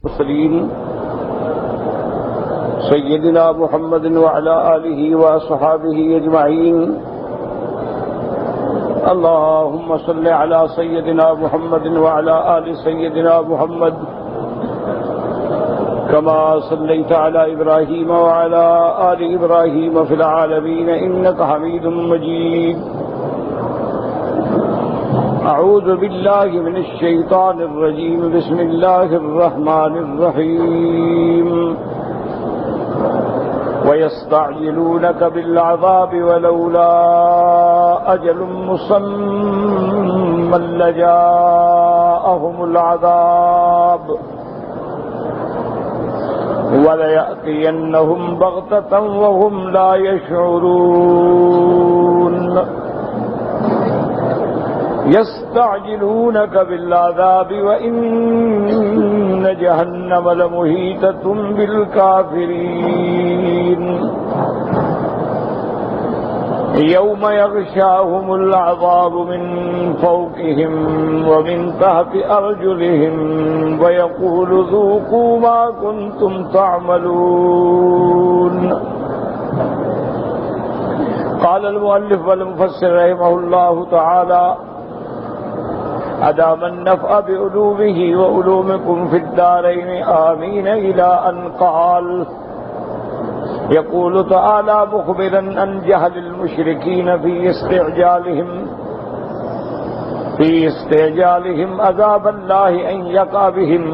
المرسلين سيدنا محمد وعلى آله وصحابه أجمعين. اللهم صل على سيدنا محمد وعلى آل سيدنا محمد كما صليت على إبراهيم وعلى آل إبراهيم في العالمين إنك حميد مجيد. أعوذ بالله من الشيطان الرجيم. بسم الله الرحمن الرحيم. ويستعجلونك بالعذاب ولولا أجل مسمى لجاءهم العذاب وليأتينهم بغتة وهم لا يشعرون. يستعجلونك بالعذاب وإن جهنم لمحيطة بالكافرين. يوم يغشاهم العذاب من فوقهم ومن تحت أرجلهم ويقول ذوقوا ما كنتم تعملون. قال المؤلف والمفسر رحمه الله تعالى: أدام النفع بعلومه وعلومكم في الدارين آمين. إلى أن قال: يقول تعالى مخبرا عن جهل المشركين في استعجالهم عذاب الله أن يقع بهم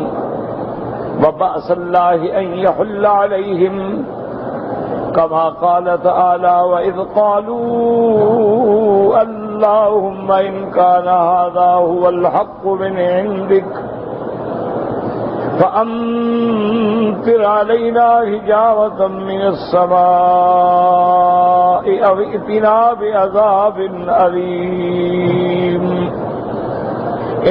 وبأس الله أن يحل عليهم، كما قال تعالى: وإذ قالوا اللهم إن كان هذا هو الحق من عندك فأمطر علينا حجارة من السماء أو ائتنا بعذاب أليم.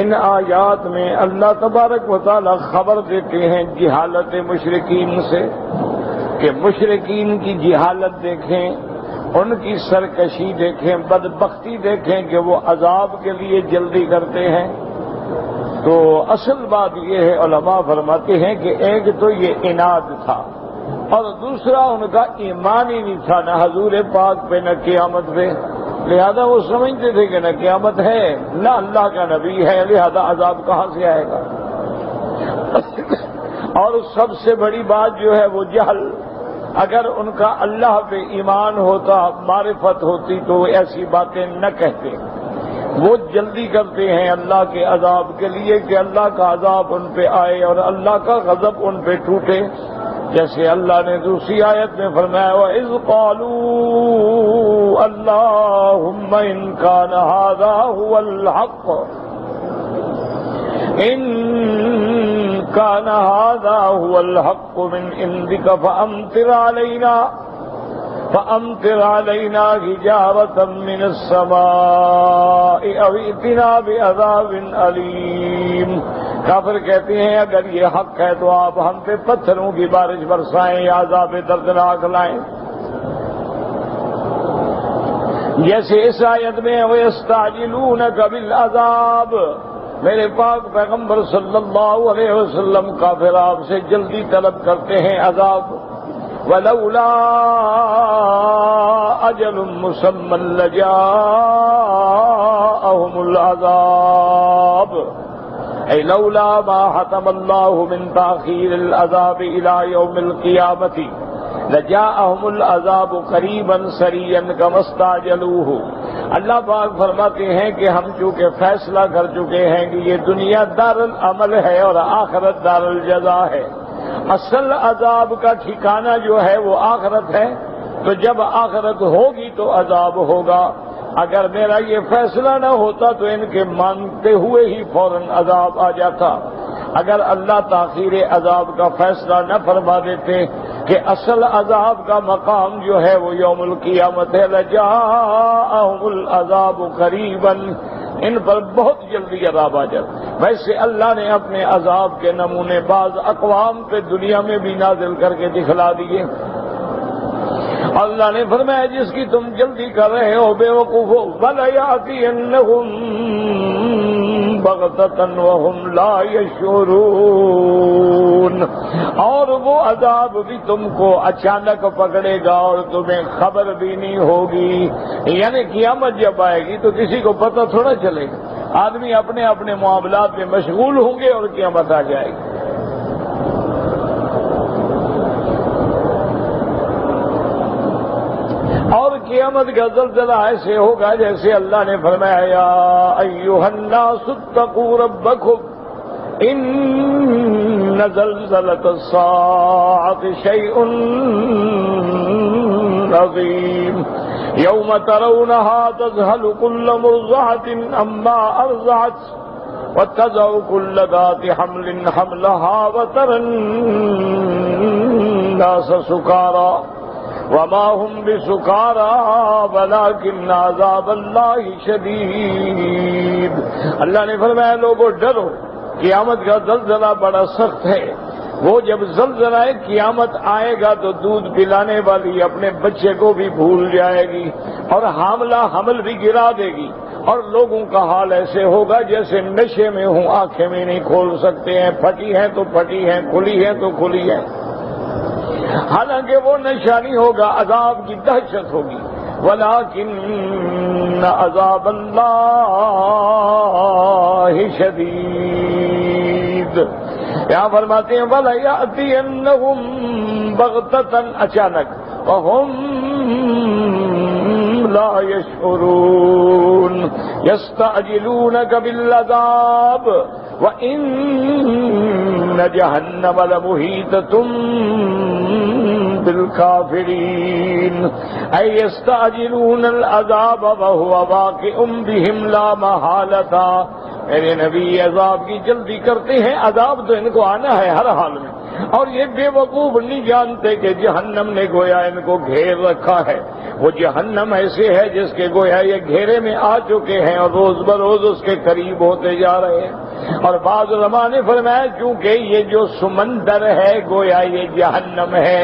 ان آیات میں اللہ تبارک و تعالی خبر دیتے ہیں جہالت مشرکین سے، کہ مشرکین کی جہالت دیکھیں، ان کی سرکشی دیکھیں، بدبختی دیکھیں کہ وہ عذاب کے لیے جلدی کرتے ہیں. تو اصل بات یہ ہے، علماء فرماتے ہیں کہ ایک تو یہ عناد تھا، اور دوسرا ان کا ایمان ہی نہیں تھا، نہ حضور پاک پہ نہ قیامت پہ. لہذا وہ سمجھتے تھے کہ نہ قیامت ہے نہ اللہ کا نبی ہے، لہذا عذاب کہاں سے آئے گا. اور سب سے بڑی بات جو ہے وہ جہل. اگر ان کا اللہ پہ ایمان ہوتا، معرفت ہوتی، تو وہ ایسی باتیں نہ کہتے. وہ جلدی کرتے ہیں اللہ کے عذاب کے لیے کہ اللہ کا عذاب ان پہ آئے اور اللہ کا غضب ان پہ ٹوٹے. جیسے اللہ نے دوسری آیت میں فرمایا: وَإِذْ قَالُوا اللَّهُمَّ إِنْ كَانَ هَذَا هُوَ الْحَقُّ إِنْ كَانَ هَذَا هُوَ الْحَقُّ مِنْ عِنْدِكَ فأمطر علينا حجارة من السماء أو ائتنا بعذاب أليم. کافر کہتے ہیں اگر یہ حق ہے تو آپ ہم پہ پتھروں کی بارش برسائیں یا عذاب دردناک لائیں. جیسے اس آیت میں وَيَسْتَعْجِلُونَكَ بِالْعَذَابِ، میرے پاک پیغمبر صلی اللہ علیہ وسلم کافر آپ سے جلدی طلب کرتے ہیں عذاب. وَلَوْلَا أَجَلٌ مُّسَمًّى لَجَاءَهُمُ الْعَذَابُ، أي لولا ما حتم الله من تأخير العذاب إلى يوم القيامة لجاءهم العذاب قريبا سريعا كما استعجلوه. اللہ پاک فرماتے ہیں کہ ہم چونکہ فیصلہ کر چکے ہیں کہ یہ دنیا دار العمل ہے اور آخرت دار الجزا ہے. اصل عذاب کا ٹھکانہ جو ہے وہ آخرت ہے، تو جب آخرت ہوگی تو عذاب ہوگا. اگر میرا یہ فیصلہ نہ ہوتا تو ان کے مانتے ہوئے ہی فوراً عذاب آ جاتا. اگر اللہ تاخیر عذاب کا فیصلہ نہ فرما دیتے کہ اصل عذاب کا مقام جو ہے وہ یوم القیامت ہے، لجاءہم العذاب قریبا، ان پر بہت جلدی عذاب آ جاتا. ویسے اللہ نے اپنے عذاب کے نمونے بعض اقوام پہ دنیا میں بھی نازل کر کے دکھلا دیے. اللہ نے فرمایا جس کی تم جلدی کر رہے ہو بے وقوفو، وَلَيَأْتِيَنَّهُم بغتة وهم لا يشعرون، اور وہ عذاب بھی تم کو اچانک پکڑے گا اور تمہیں خبر بھی نہیں ہوگی. یعنی قیامت جب آئے گی تو کسی کو پتہ تھوڑا چلے گا، آدمی اپنے اپنے معاملات میں مشغول ہوں گے اور قیامت آ جائے گی. اور قیامت کا زلزلہ ایسے ہوگا جیسے اللہ نے فرمایا یا ایھا الناس اتقوا ربکم ان زلزلۃ الساعۃ شیء عظیم یوم ترونها تذهل كل مرضعة عما ارضعت وتضع كل ذات حمل حملها وترى الناس سکارى وما هم بسکارى ولكن عذاب اللہ شدید. اللہ نے فرمایا لوگوں ڈرو، قیامت کا زلزلہ بڑا سخت ہے. وہ جب زلزلہ قیامت آئے گا تو دودھ پلانے والی اپنے بچے کو بھی بھول جائے گی اور حاملہ حمل بھی گرا دے گی، اور لوگوں کا حال ایسے ہوگا جیسے نشے میں ہوں، آنکھیں بھی نہیں کھول سکتے ہیں، پھٹی ہیں تو پھٹی ہیں، کھلی ہیں تو کھلی ہیں. حالانکہ وہ نشہ نہیں ہوگا، عذاب کی دہشت ہوگی. وَلَٰكِنَّ عَذَابَ اللَّهِ شَدِيدٌ. یہاں فرماتے ہیں وَلَيَأْتِيَنَّهُمْ بَغْتَةً، اچانک، وَهُمْ لَا يَشْعُرُونَ يَسْتَعْجِلُونَكَ بِالْعَذَابِ وَإِنَّ جَهَنَّمَ لَمُحِيطَةٌ بالکافرین اے یستعجلون العذاب وهو واقع بهم لا محالۃ. میرے نبی عذاب کی جلدی کرتے ہیں، عذاب تو ان کو آنا ہے ہر حال میں، اور یہ بے وقوف نہیں جانتے کہ جہنم نے گویا ان کو گھیر رکھا ہے. وہ جہنم ایسے ہے جس کے گویا یہ گھیرے میں آ چکے ہیں اور روز بروز اس کے قریب ہوتے جا رہے ہیں. اور بعض علماء نے فرمایا چونکہ یہ جو سمندر ہے گویا یہ جہنم ہے،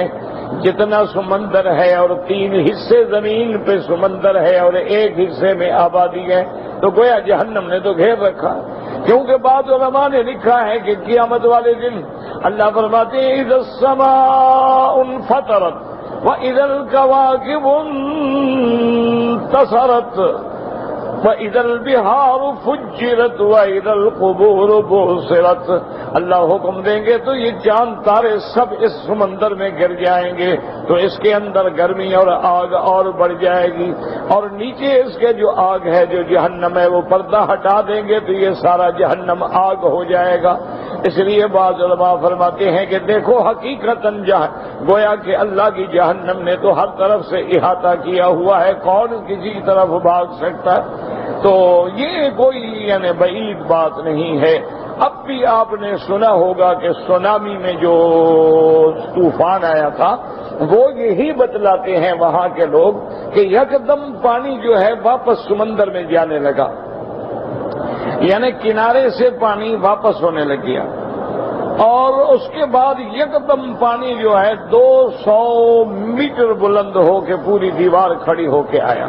جتنا سمندر ہے اور 3 حصے زمین پہ سمندر ہے اور 1 حصے میں آبادی ہے، تو گویا جہنم نے تو گھیر رکھا. کیونکہ بعض علماء نے لکھا ہے کہ قیامت والے دن اللہ فرماتے ہیں اذا السماء انفطرت واذا الكواكب انتصرت وَإِذَا الْبِحَارُ فُجِّرَتْ وَإِذَا الْقُبُورُ بُعْثِرَتْ. اللہ حکم دیں گے تو یہ چاند تارے سب اس سمندر میں گر جائیں گے، تو اس کے اندر گرمی اور آگ اور بڑھ جائے گی، اور نیچے اس کے جو آگ ہے جو جہنم ہے وہ پردہ ہٹا دیں گے تو یہ سارا جہنم آگ ہو جائے گا. اس لیے بعض علماء فرماتے ہیں کہ دیکھو حقیقتاً گویا کہ اللہ کی جہنم نے تو ہر طرف سے احاطہ کیا ہوا ہے، کون کسی طرف بھاگ سکتا ہے. تو یہ کوئی یعنی بعید بات نہیں ہے. اب بھی آپ نے سنا ہوگا کہ سونامی میں جو طوفان آیا تھا وہ یہی بتلاتے ہیں وہاں کے لوگ کہ یکدم پانی جو ہے واپس سمندر میں جانے لگا، یعنی کنارے سے پانی واپس ہونے لگ گیا، اور اس کے بعد یکدم پانی جو ہے 200 میٹر بلند ہو کے پوری دیوار کھڑی ہو کے آیا.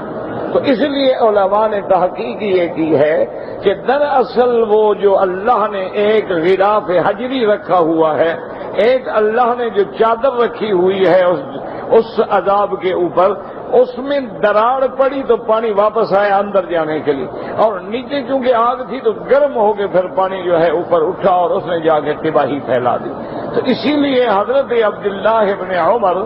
تو اس لیے علماء نے تحقیق یہ کی ہے کہ دراصل وہ جو اللہ نے ایک غلاف حجری رکھا ہوا ہے، ایک اللہ نے جو چادر رکھی ہوئی ہے اس عذاب کے اوپر، اس میں دراڑ پڑی تو پانی واپس آیا اندر جانے کے لیے، اور نیچے چونکہ آگ تھی تو گرم ہو کے پھر پانی جو ہے اوپر اٹھا اور اس نے جا کے تباہی پھیلا دی. تو اسی لیے حضرت عبداللہ ابن عمر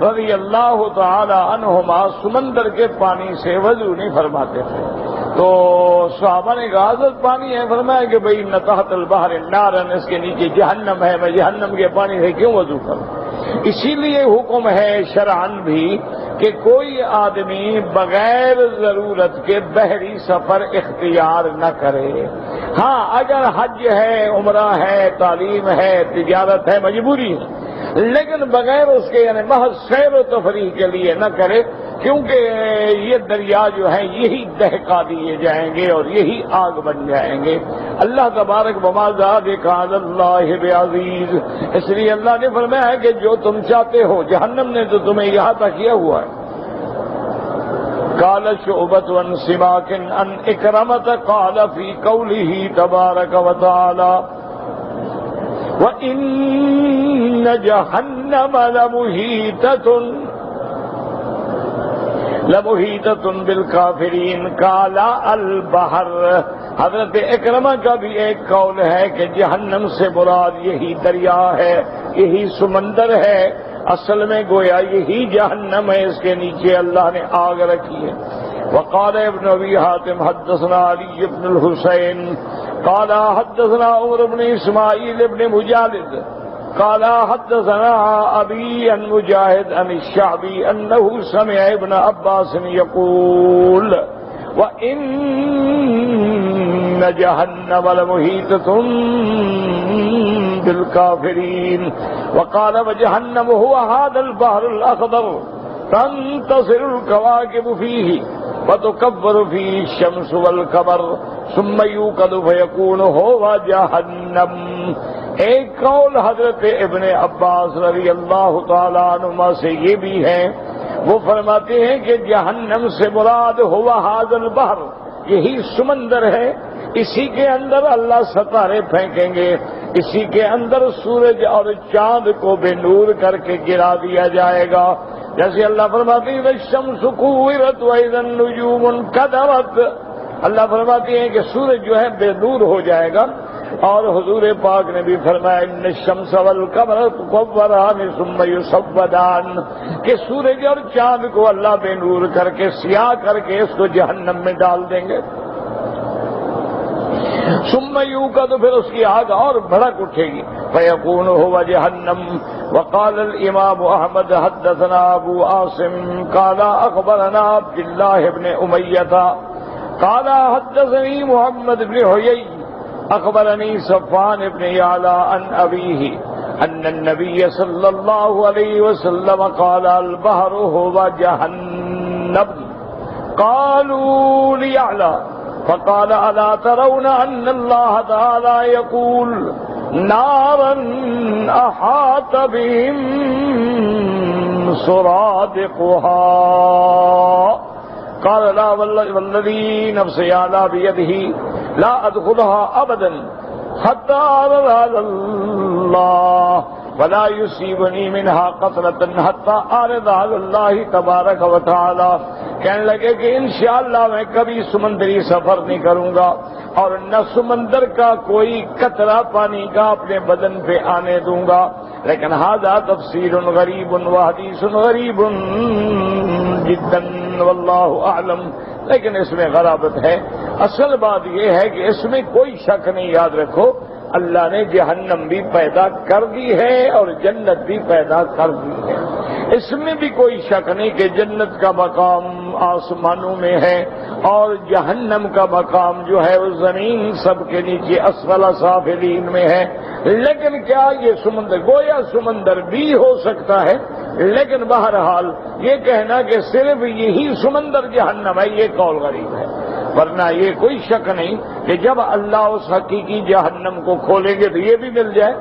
رضی اللہ تعالی عنہما سمندر کے پانی سے وضو نہیں فرماتے تھے. تو صحابہ نے کہا حضرت پانی ہے، فرمایا کہ بھئی ان تحت البحر نارن، اس کے نیچے جہنم ہے، میں جہنم کے پانی سے کیوں وضو کروں. اسی لیے حکم ہے شرعاً بھی کہ کوئی آدمی بغیر ضرورت کے بحری سفر اختیار نہ کرے. ہاں اگر حج ہے، عمرہ ہے، تعلیم ہے، تجارت ہے، مجبوری ہے، لیکن بغیر اس کے یعنی محض سیر و تفریح کے لیے نہ کرے، کیونکہ یہ دریا جو ہیں یہی دہکا دیے جائیں گے اور یہی آگ بن جائیں گے. اللہ تبارک وما ذالک علی اللہ بعزیز. اس لیے اللہ نے فرمایا ہے کہ جو تم چاہتے ہو، جہنم نے تو تمہیں احاطہ کیا ہوا ہے، قال شعبة عن سماك عن إكرمة قال في قوله تبارك وتعالى وإن جهنم لمحيطة بالكافرين قال البحر. حضرت اکرمہ کا بھی ایک قول ہے کہ جہنم سے مراد یہی دریا ہے، یہی سمندر ہے، اصل میں گویا یہی جہنم ہے، اس کے نیچے اللہ نے آگ رکھی ہے. وقال ابن ابی حاتم حدثنا علی بن الحسین قال حدثنا عمر بن اسماعیل بن مجالد قال حدثنا ابی عن مجاہد عن الشعبی انه سمع ابن عباس يقول وَإِنَّ جَهَنَّمَ لَمُحِيطَةٌ بِالْكَافِرِينَ وَقَالَ وَجَهَنَّمُ هُوَ هَذَا الْبَحْرُ الْأَخْضَرُ تَنْتَصِرُ الْكَوَاكِبُ فِيهِ وَتُكَبَّرُ فِيهِ الشَّمْسُ وَالْقَمَرُ ثُمَّ يُوقَدُ فَيَكُونُ هُوَ جَهَنَّمُ. ایک قول حضرت ابن عباس رضی اللہ تعالیٰ عنہما سے یہ بھی ہے، وہ فرماتے ہیں کہ جہنم سے مراد ہوا ھذا البحر، یہی سمندر ہے، اسی کے اندر اللہ ستارے پھینکیں گے، اسی کے اندر سورج اور چاند کو بے نور کر کے گرا دیا جائے گا. جیسے اللہ فرماتے ہیں الشمس کورت واذا النجوم انکدرت، اللہ فرماتے ہیں کہ سورج جو ہے بے نور ہو جائے گا. اور حضور پاک نے بھی فرمایا ان الشمس والقمر تکوران ثم یصودان، کہ سورج اور چاند کو اللہ بے نور کر کے سیاہ کر کے اس کو جہنم میں ڈال دیں گے. ثم یوقد، پھر اس کی آگ اور بھڑک اٹھے گی. فیکون هو جہنم. وقال الامام احمد حدثنا ابو عاصم قال اخبرنا عبد الله بن امیہ قال حدثني محمد بن حیی اخبرني صفوان بن يعلى عن أبيه أن النبي صلى الله عليه وسلم قال البحر هو جهنم. قالوا ليعلى فقال ألا ترون أن الله تعالى يقول نارا أحاط بهم سرادقها. قال لا والذي نفس يعلى بيده لا ادخلها ابدا حتى ارى الله ولا يصيبني منها قطرة حتى ارى الله تبارک وتعالى. کہنے لگے کہ انشاءاللہ میں کبھی سمندری سفر نہیں کروں گا اور نہ سمندر کا کوئی قطرہ پانی کا اپنے بدن پہ آنے دوں گا. لیکن ھذا تفسیر غریب وحدیث غریب جدا واللہ اعلم. لیکن اس میں غرابت ہے. اصل بات یہ ہے کہ اس میں کوئی شک نہیں. یاد رکھو اللہ نے جہنم بھی پیدا کر دی ہے اور جنت بھی پیدا کر دی ہے. اس میں بھی کوئی شک نہیں کہ جنت کا مقام آسمانوں میں ہے اور جہنم کا مقام جو ہے وہ زمین سب کے نیچے اسفل سافلین میں ہے. لیکن کیا یہ سمندر گویا سمندر بھی ہو سکتا ہے، لیکن بہرحال یہ کہنا کہ صرف یہی سمندر جہنم ہے یہ قول غریب ہے. ورنہ یہ کوئی شک نہیں کہ جب اللہ اس حقیقی جہنم کو کھولیں گے تو یہ بھی مل جائے،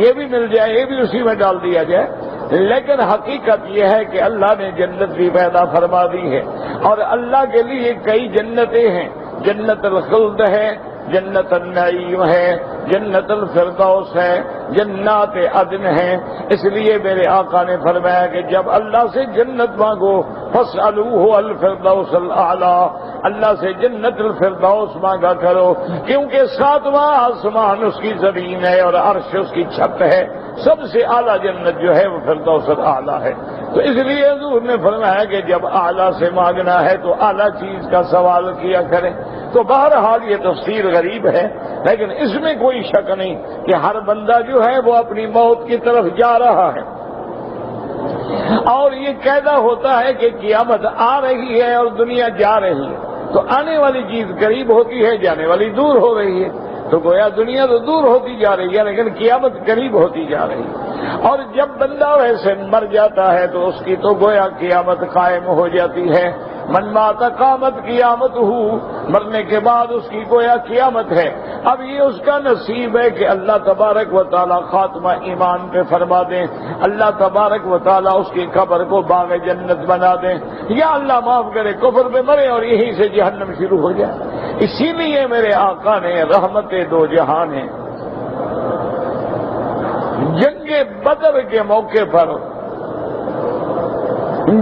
یہ بھی مل جائے، یہ بھی اسی میں ڈال دیا جائے. لیکن حقیقت یہ ہے کہ اللہ نے جنت بھی پیدا فرما دی ہے اور اللہ کے لیے کئی جنتیں ہیں. جنت الخلد ہے، جنت النعیم ہے، جنت الفردوس ہے، جنات عدن ہے. اس لیے میرے آقا نے فرمایا کہ جب اللہ سے جنت مانگو فاسألوہ الفردوس الاعلی، اللہ سے جنت الفردوس مانگا کرو، کیونکہ 7واں آسمان اس کی زمین ہے اور عرش اس کی چھت ہے. سب سے اعلیٰ جنت جو ہے وہ فردوس الاعلی ہے. تو اس لیے حضور نے فرمایا کہ جب اعلیٰ سے مانگنا ہے تو اعلیٰ چیز کا سوال کیا کریں. تو بہرحال یہ تفسیر غریب ہے، لیکن اس میں کوئی شک نہیں کہ ہر بندہ جو ہے وہ اپنی موت کی طرف جا رہا ہے اور یہ قاعدہ ہوتا ہے کہ قیامت آ رہی ہے اور دنیا جا رہی ہے. تو آنے والی چیز قریب ہوتی ہے، جانے والی دور ہو رہی ہے. تو گویا دنیا تو دور ہوتی جا رہی ہے لیکن قیامت قریب ہوتی جا رہی ہے، اور جب بندہ ویسے مر جاتا ہے تو اس کی تو گویا قیامت قائم ہو جاتی ہے۔ من مات قامت قیامت ہو، مرنے کے بعد اس کی گویا قیامت ہے۔ اب یہ اس کا نصیب ہے کہ اللہ تبارک و تعالی خاتمہ ایمان پہ فرما دیں، اللہ تبارک و تعالی اس کی قبر کو باغ جنت بنا دیں، یا اللہ معاف کرے کفر پہ مرے اور یہیں سے جہنم شروع ہو جائے۔ اسی لیے میرے آقا نے رحمت دو جہان ہیں، جنگ بدر کے موقع پر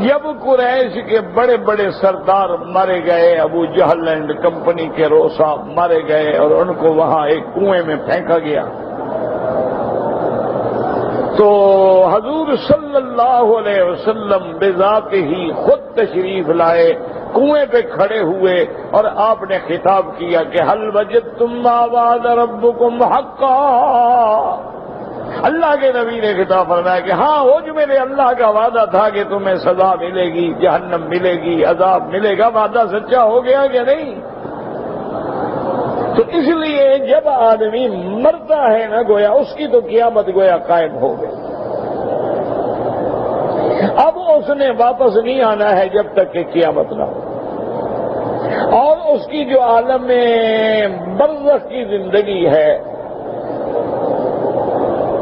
جب قریش کے بڑے بڑے سردار مارے گئے، ابو جہل اینڈ کمپنی کے روسا مارے گئے اور ان کو وہاں ایک کنویں میں پھینکا گیا، تو حضور صلی اللہ علیہ وسلم بذات ہی خود تشریف لائے، کنویں پہ کھڑے ہوئے اور آپ نے خطاب کیا کہ حل وجدتم ما وعد ربکم حقا۔ اللہ کے نبی نے خطاب فرمایا کہ ہاں وہ جو میرے اللہ کا وعدہ تھا کہ تمہیں سزا ملے گی، جہنم ملے گی، عذاب ملے گا، وعدہ سچا ہو گیا کہ نہیں؟ تو اس لیے جب آدمی مرتا ہے نا گویا اس کی تو قیامت گویا قائم ہو گئی، اب اس نے واپس نہیں آنا ہے جب تک کہ قیامت نہ ہو، اور اس کی جو عالم برزخ کی زندگی ہے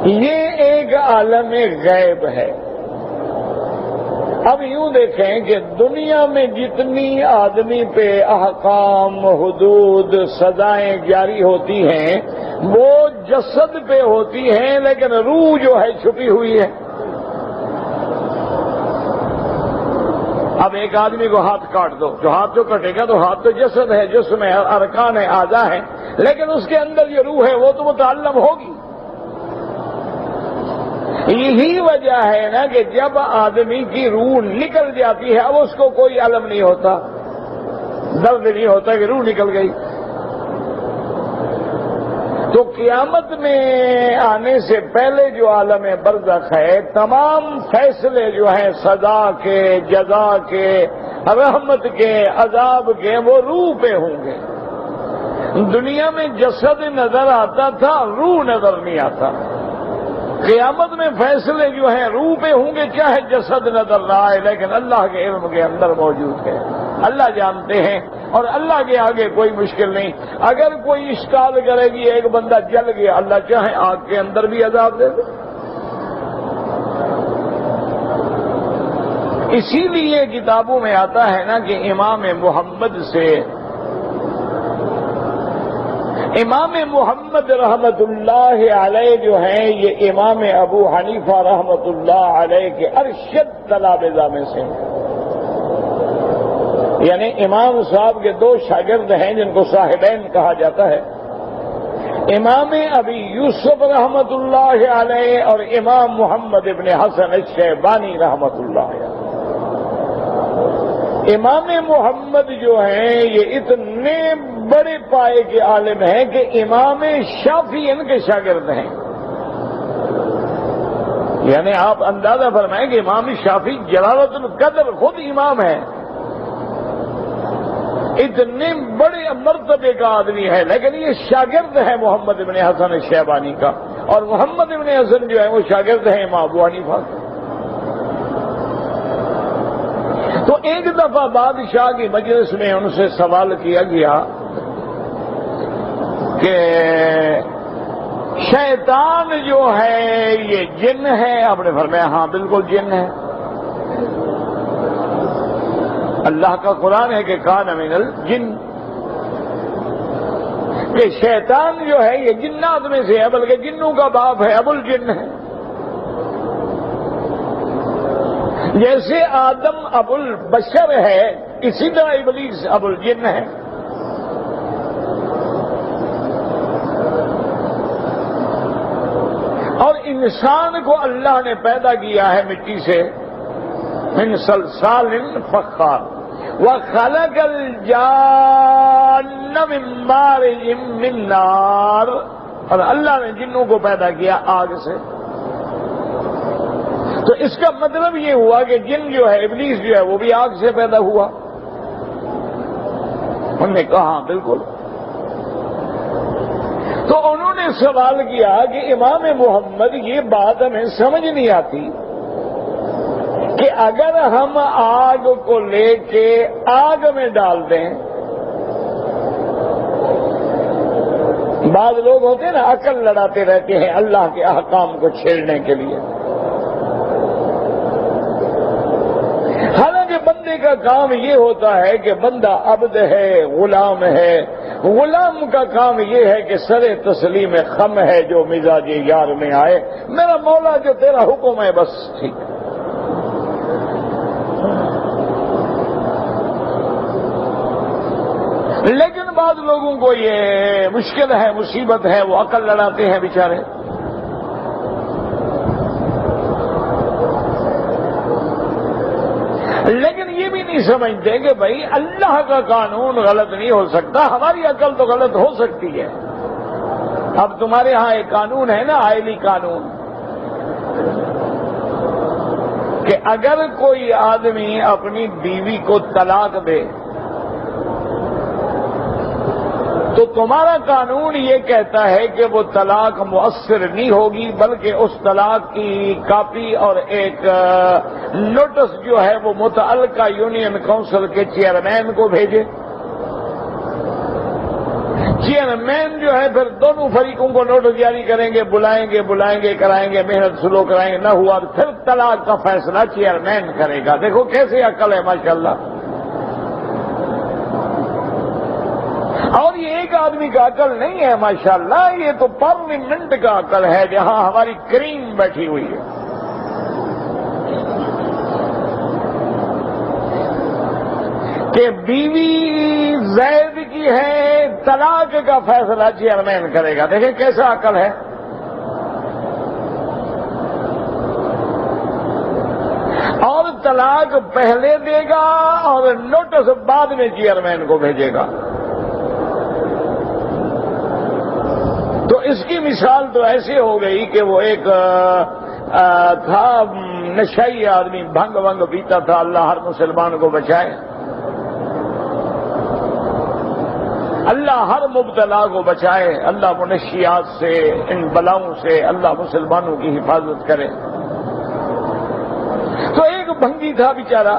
یہ ایک عالم غیب ہے۔ اب یوں دیکھیں کہ دنیا میں جتنی آدمی پہ احکام، حدود، سزائیں جاری ہوتی ہیں وہ جسد پہ ہوتی ہیں، لیکن روح جو ہے چھپی ہوئی ہے۔ اب ایک آدمی کو ہاتھ کاٹ دو، جو ہاتھ جو کٹے گا تو ہاتھ تو جسد ہے، جسم ہے، ارکان ہے، اعضاء ہے، لیکن اس کے اندر جو روح ہے وہ تو متعلم ہوگی۔ یہی وجہ ہے نا کہ جب آدمی کی روح نکل جاتی ہے اب اس کو کوئی علم نہیں ہوتا، درد نہیں ہوتا کہ روح نکل گئی۔ تو قیامت میں آنے سے پہلے جو عالم برزخ ہے تمام فیصلے جو ہیں سزا کے، جزا کے، رحمت کے، عذاب کے، وہ روح پہ ہوں گے۔ دنیا میں جسد نظر آتا تھا، روح نظر نہیں آتا۔ قیامت میں فیصلے جو ہیں روح پہ ہوں گے، چاہے جسد نظر نہ آئے، لیکن اللہ کے علم کے اندر موجود ہے، اللہ جانتے ہیں، اور اللہ کے آگے کوئی مشکل نہیں۔ اگر کوئی اشکال کرے گی ایک بندہ جل گیا، اللہ چاہے آگ کے اندر بھی عذاب دے دے۔ اسی لیے کتابوں میں آتا ہے نا کہ امام محمد رحمت اللہ علیہ جو ہیں یہ امام ابو حنیفہ رحمت اللہ علیہ کے ارشد تلامذہ میں سے ہیں، یعنی امام صاحب کے دو شاگرد ہیں جن کو صاحبین کہا جاتا ہے، امام ابی یوسف رحمت اللہ علیہ اور امام محمد ابن حسن الشیبانی رحمت اللہ علیہ۔ امام محمد جو ہیں یہ اتنے بڑے پائے کے عالم ہیں کہ امام شافعی ان کے شاگرد ہیں، یعنی آپ اندازہ فرمائیں کہ امام شافعی جلالت القدر خود امام ہے، اتنے بڑے مرتبے کا آدمی ہے، لیکن یہ شاگرد ہے محمد ابن حسن الشیبانی کا، اور محمد ابن حسن جو ہے وہ شاگرد ہیں امام ابو حنیفہ کا۔ تو ایک دفعہ بادشاہ کی مجلس میں ان سے سوال کیا گیا کہ شیطان جو ہے یہ جن ہے؟ آپ نے فرمایا ہاں بالکل جن ہے، اللہ کا قرآن ہے کہ کان من الجن، کہ شیطان جو ہے یہ جنات میں سے ہے، بلکہ جنوں کا باپ ہے، ابو الجن ہے۔ جیسے آدم ابو البشر ہے اسی طرح ابلیس ابو الجن ہے۔ اور انسان کو اللہ نے پیدا کیا ہے مٹی سے، من صلصال فخار، وخلق الجان من مارج من نار، اور اللہ نے جنوں کو پیدا کیا آگ سے۔ تو اس کا مطلب یہ ہوا کہ جن جو ہے ابلیس جو ہے وہ بھی آگ سے پیدا ہوا۔ ہم نے کہا بالکل۔ نے سوال کیا کہ امام محمد یہ بات ہمیں سمجھ نہیں آتی کہ اگر ہم آگ کو لے کے آگ میں ڈال دیں، بعض لوگ ہوتے ہیں نا عقل لڑاتے رہتے ہیں اللہ کے احکام کو چھیڑنے کے لیے، حالانکہ بندے کا کام یہ ہوتا ہے کہ بندہ عبد ہے، غلام ہے، غلام کا کام یہ ہے کہ سر تسلیم خم ہے جو مزاج یار میں آئے، میرا مولا جو تیرا حکم ہے بس ٹھیک۔ لیکن بعض لوگوں کو یہ مشکل ہے، مصیبت ہے، وہ عقل لڑاتے ہیں بیچارے۔ لیکن یہ بھی نہیں سمجھتے کہ بھائی اللہ کا قانون غلط نہیں ہو سکتا، ہماری عقل تو غلط ہو سکتی ہے۔ اب تمہارے ہاں ایک قانون ہے نا، آئلی قانون، کہ اگر کوئی آدمی اپنی بیوی کو طلاق دے تو تمہارا قانون یہ کہتا ہے کہ وہ طلاق مؤثر نہیں ہوگی، بلکہ اس طلاق کی کاپی اور ایک نوٹس جو ہے وہ متعلقہ یونین کونسل کے چیئرمین کو بھیجے۔ چیئرمین جو ہے پھر دونوں فریقوں کو نوٹس جاری کریں گے، بلائیں گے کرائیں گے، محنت سلو کرائیں گے، نہ ہوا تو پھر طلاق کا فیصلہ چیئرمین کرے گا۔ دیکھو کیسے عقل ہے ماشاءاللہ۔ اور یہ ایک آدمی کا عقل نہیں ہے ماشاءاللہ، یہ تو پارلیمنٹ کا عقل ہے جہاں ہماری کریم بیٹھی ہوئی ہے۔ کہ بیوی زید کی ہے، طلاق کا فیصلہ چیئرمین کرے گا۔ دیکھیں کیسا عقل ہے۔ اور طلاق پہلے دے گا اور نوٹس بعد میں چیئرمین کو بھیجے گا۔ تو اس کی مثال تو ایسے ہو گئی کہ وہ ایک تھا نشئی آدمی، بھنگ ونگ پیتا تھا، اللہ ہر مسلمان کو بچائے، اللہ ہر مبتلا کو بچائے، اللہ منشیات سے، ان بلاؤں سے اللہ مسلمانوں کی حفاظت کرے۔ تو ایک بھنگی تھا بیچارہ،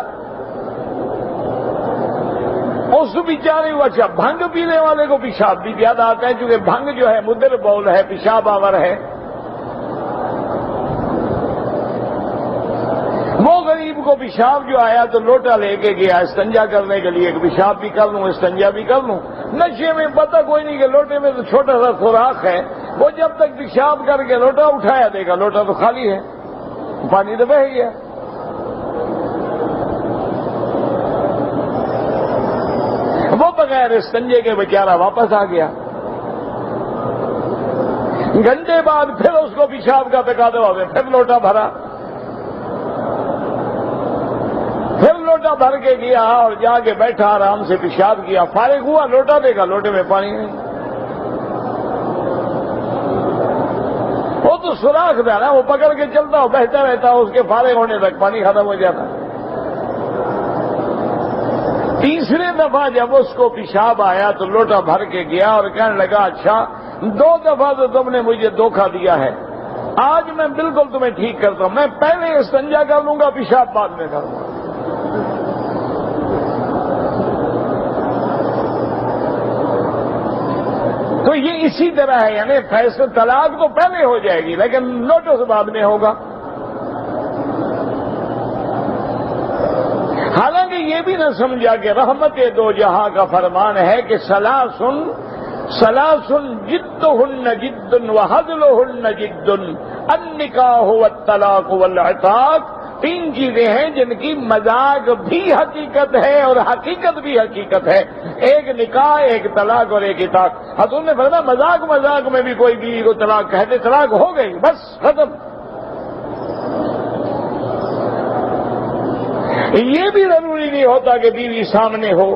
اس بیچارے کو اچھا بھنگ پینے والے کو پیشاب بھی زیادہ آتا ہے، کیونکہ بھنگ جو ہے مدر بول ہے، پیشاب آور ہے۔ وہ غریب کو پیشاب جو آیا تو لوٹا لے کے گیا استنجا کرنے کے لیے، کہ پیشاب بھی کر لوں استنجا بھی کر لوں۔ نشے میں پتہ کوئی نہیں کہ لوٹے میں تو چھوٹا سا سوراخ ہے، وہ جب تک پیشاب کر کے لوٹا اٹھایا دے گا، لوٹا تو خالی ہے، پانی تو بہہ گیا۔ وہ بغیر استنجے کے بیچارہ واپس آ گیا۔ گھنٹے بعد پھر اس کو پیشاب کا تقاضا ہو گیا، پھر لوٹا بھرا، پھر لوٹا بھر کے گیا اور جا کے بیٹھا آرام سے پیشاب کیا، فارغ ہوا، لوٹا دے گا، لوٹے میں پانی نہیں۔ وہ تو سوراخ تھا نا، وہ پکڑ کے چلتا ہو، بہتا رہتا، اس کے فارغ ہونے تک پانی ختم ہو جاتا۔ تیسرے دفعہ جب اس کو پیشاب آیا تو لوٹا بھر کے گیا اور کہنے لگا اچھا 2 دفعہ تو تم نے مجھے دھوکہ دیا ہے، آج میں بالکل تمہیں ٹھیک کرتا ہوں، میں پہلے استنجا کر لوں گا، پیشاب بعد میں کروں گا۔ تو یہ اسی طرح ہے، یعنی فیصلہ طلاق تو پہلے ہو جائے گی لیکن نوٹس بعد میں ہوگا۔ حالانکہ یہ بھی نہ سمجھا کہ رحمت دو جہاں کا فرمان ہے کہ سلاسن جدہن جد وہزلہن جد، النکاح والطلاق والعتاق، 3 چیزیں ہیں جن کی مذاق بھی حقیقت ہے اور حقیقت بھی حقیقت ہے، ایک نکاح، ایک طلاق اور ایک عتاق۔ حضور نے فرمایا مذاق میں بھی کوئی بیوی کو طلاق کہتے، طلاق ہو گئی بس ختم۔ یہ بھی ضروری نہیں ہوتا کہ بیوی سامنے ہو،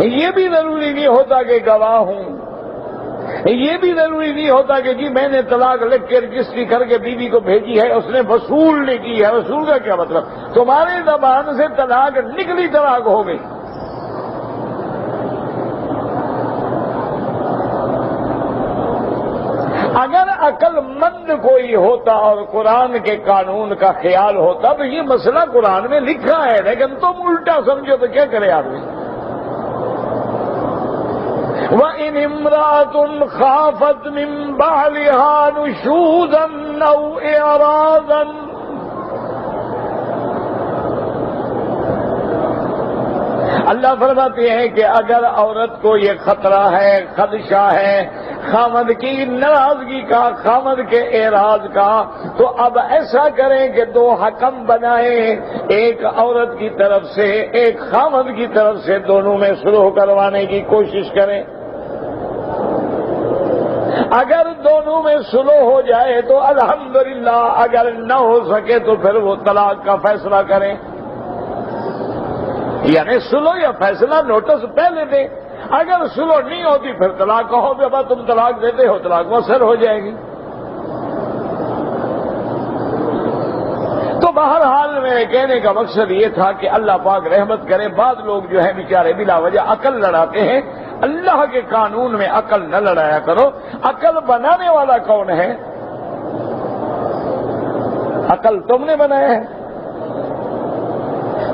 یہ بھی ضروری نہیں ہوتا کہ گواہ ہوں، یہ بھی ضروری نہیں ہوتا کہ جی میں نے طلاق لکھ کے رجسٹری کر کے بیوی کو بھیجی ہے، اس نے وصول نہیں کی ہے۔ وصول کا کیا مطلب؟ تمہاری زبان سے طلاق نکلی، طلاق ہو گئی۔ کوئی ہوتا اور قرآن کے قانون کا خیال ہوتا تو یہ مسئلہ قرآن میں لکھا ہے، لیکن تم الٹا سمجھو تو کیا کرے آدمی؟ وَإِنِ امْرَأَةٌ خَافَتْ مِنْ بَعْلِهَا نُشُوزًا أَوْ إِعْرَاضًا، اللہ فرماتے ہیں کہ اگر عورت کو یہ خطرہ ہے، خدشہ ہے خامد کی ناراضگی کا، خامد کے اعراض کا، تو اب ایسا کریں کہ دو حکم بنائیں، ایک عورت کی طرف سے ایک خامد کی طرف سے، دونوں میں صلح کروانے کی کوشش کریں۔ اگر دونوں میں صلح ہو جائے تو الحمدللہ، اگر نہ ہو سکے تو پھر وہ طلاق کا فیصلہ کریں، یعنی صلح یا فیصلہ نوٹس پہلے دیں۔ اگر صلح نہیں ہوتی پھر طلاق کہو کہ بابا تم طلاق دیتے ہو، طلاق مؤثر ہو جائے گی۔ تو بہرحال میرے کہنے کا مقصد یہ تھا کہ اللہ پاک رحمت کرے، بعض لوگ جو ہے بیچارے بلا وجہ عقل لڑاتے ہیں، اللہ کے قانون میں عقل نہ لڑایا کرو۔ عقل بنانے والا کون ہے؟ عقل تم نے بنایا ہے۔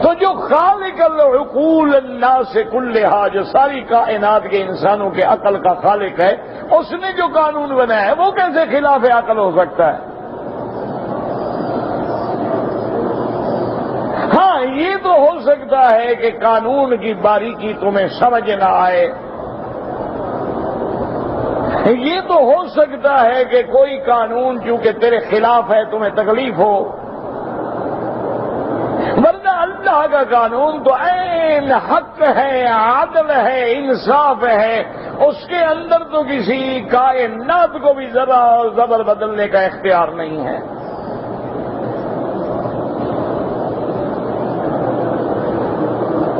تو جو خالق العقول الناس کلھا، جو ساری کائنات کے انسانوں کے عقل کا خالق ہے، اس نے جو قانون بنایا ہے وہ کیسے خلاف عقل ہو سکتا ہے؟ ہاں یہ تو ہو سکتا ہے کہ قانون کی باریکی تمہیں سمجھ نہ آئے، یہ تو ہو سکتا ہے کہ کوئی قانون چونکہ تیرے خلاف ہے تمہیں تکلیف ہو، ورنہ اللہ کا قانون تو عین حق ہے، عدل ہے، انصاف ہے، اس کے اندر تو کسی کائنات کو بھی ذرا اور زبر بدلنے کا اختیار نہیں ہے۔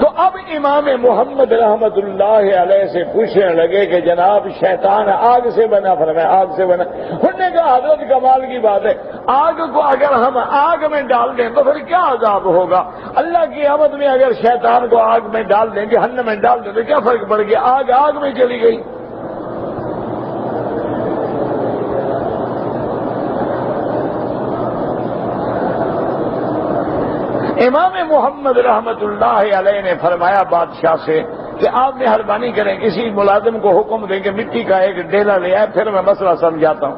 تو اب امام محمد رحمت اللہ علیہ سے پوچھنے لگے کہ جناب شیطان آگ سے بنا، فرمایا آگ سے بنا۔ انہوں نے کہا حضرت کمال کی بات ہے، آگ کو اگر ہم آگ میں ڈال دیں تو پھر کیا عذاب ہوگا؟ اللہ کی قیامت میں اگر شیطان کو آگ میں ڈال دیں، جہنم میں ڈال دیں تو کیا فرق پڑ گیا؟ آگ آگ میں چلی گئی۔ امام محمد رحمت اللہ علیہ نے فرمایا بادشاہ سے کہ آپ مہربانی کریں، کسی ملازم کو حکم دیں کہ مٹی کا ایک ڈیلا لے آئے، پھر میں مسئلہ سمجھاتا ہوں۔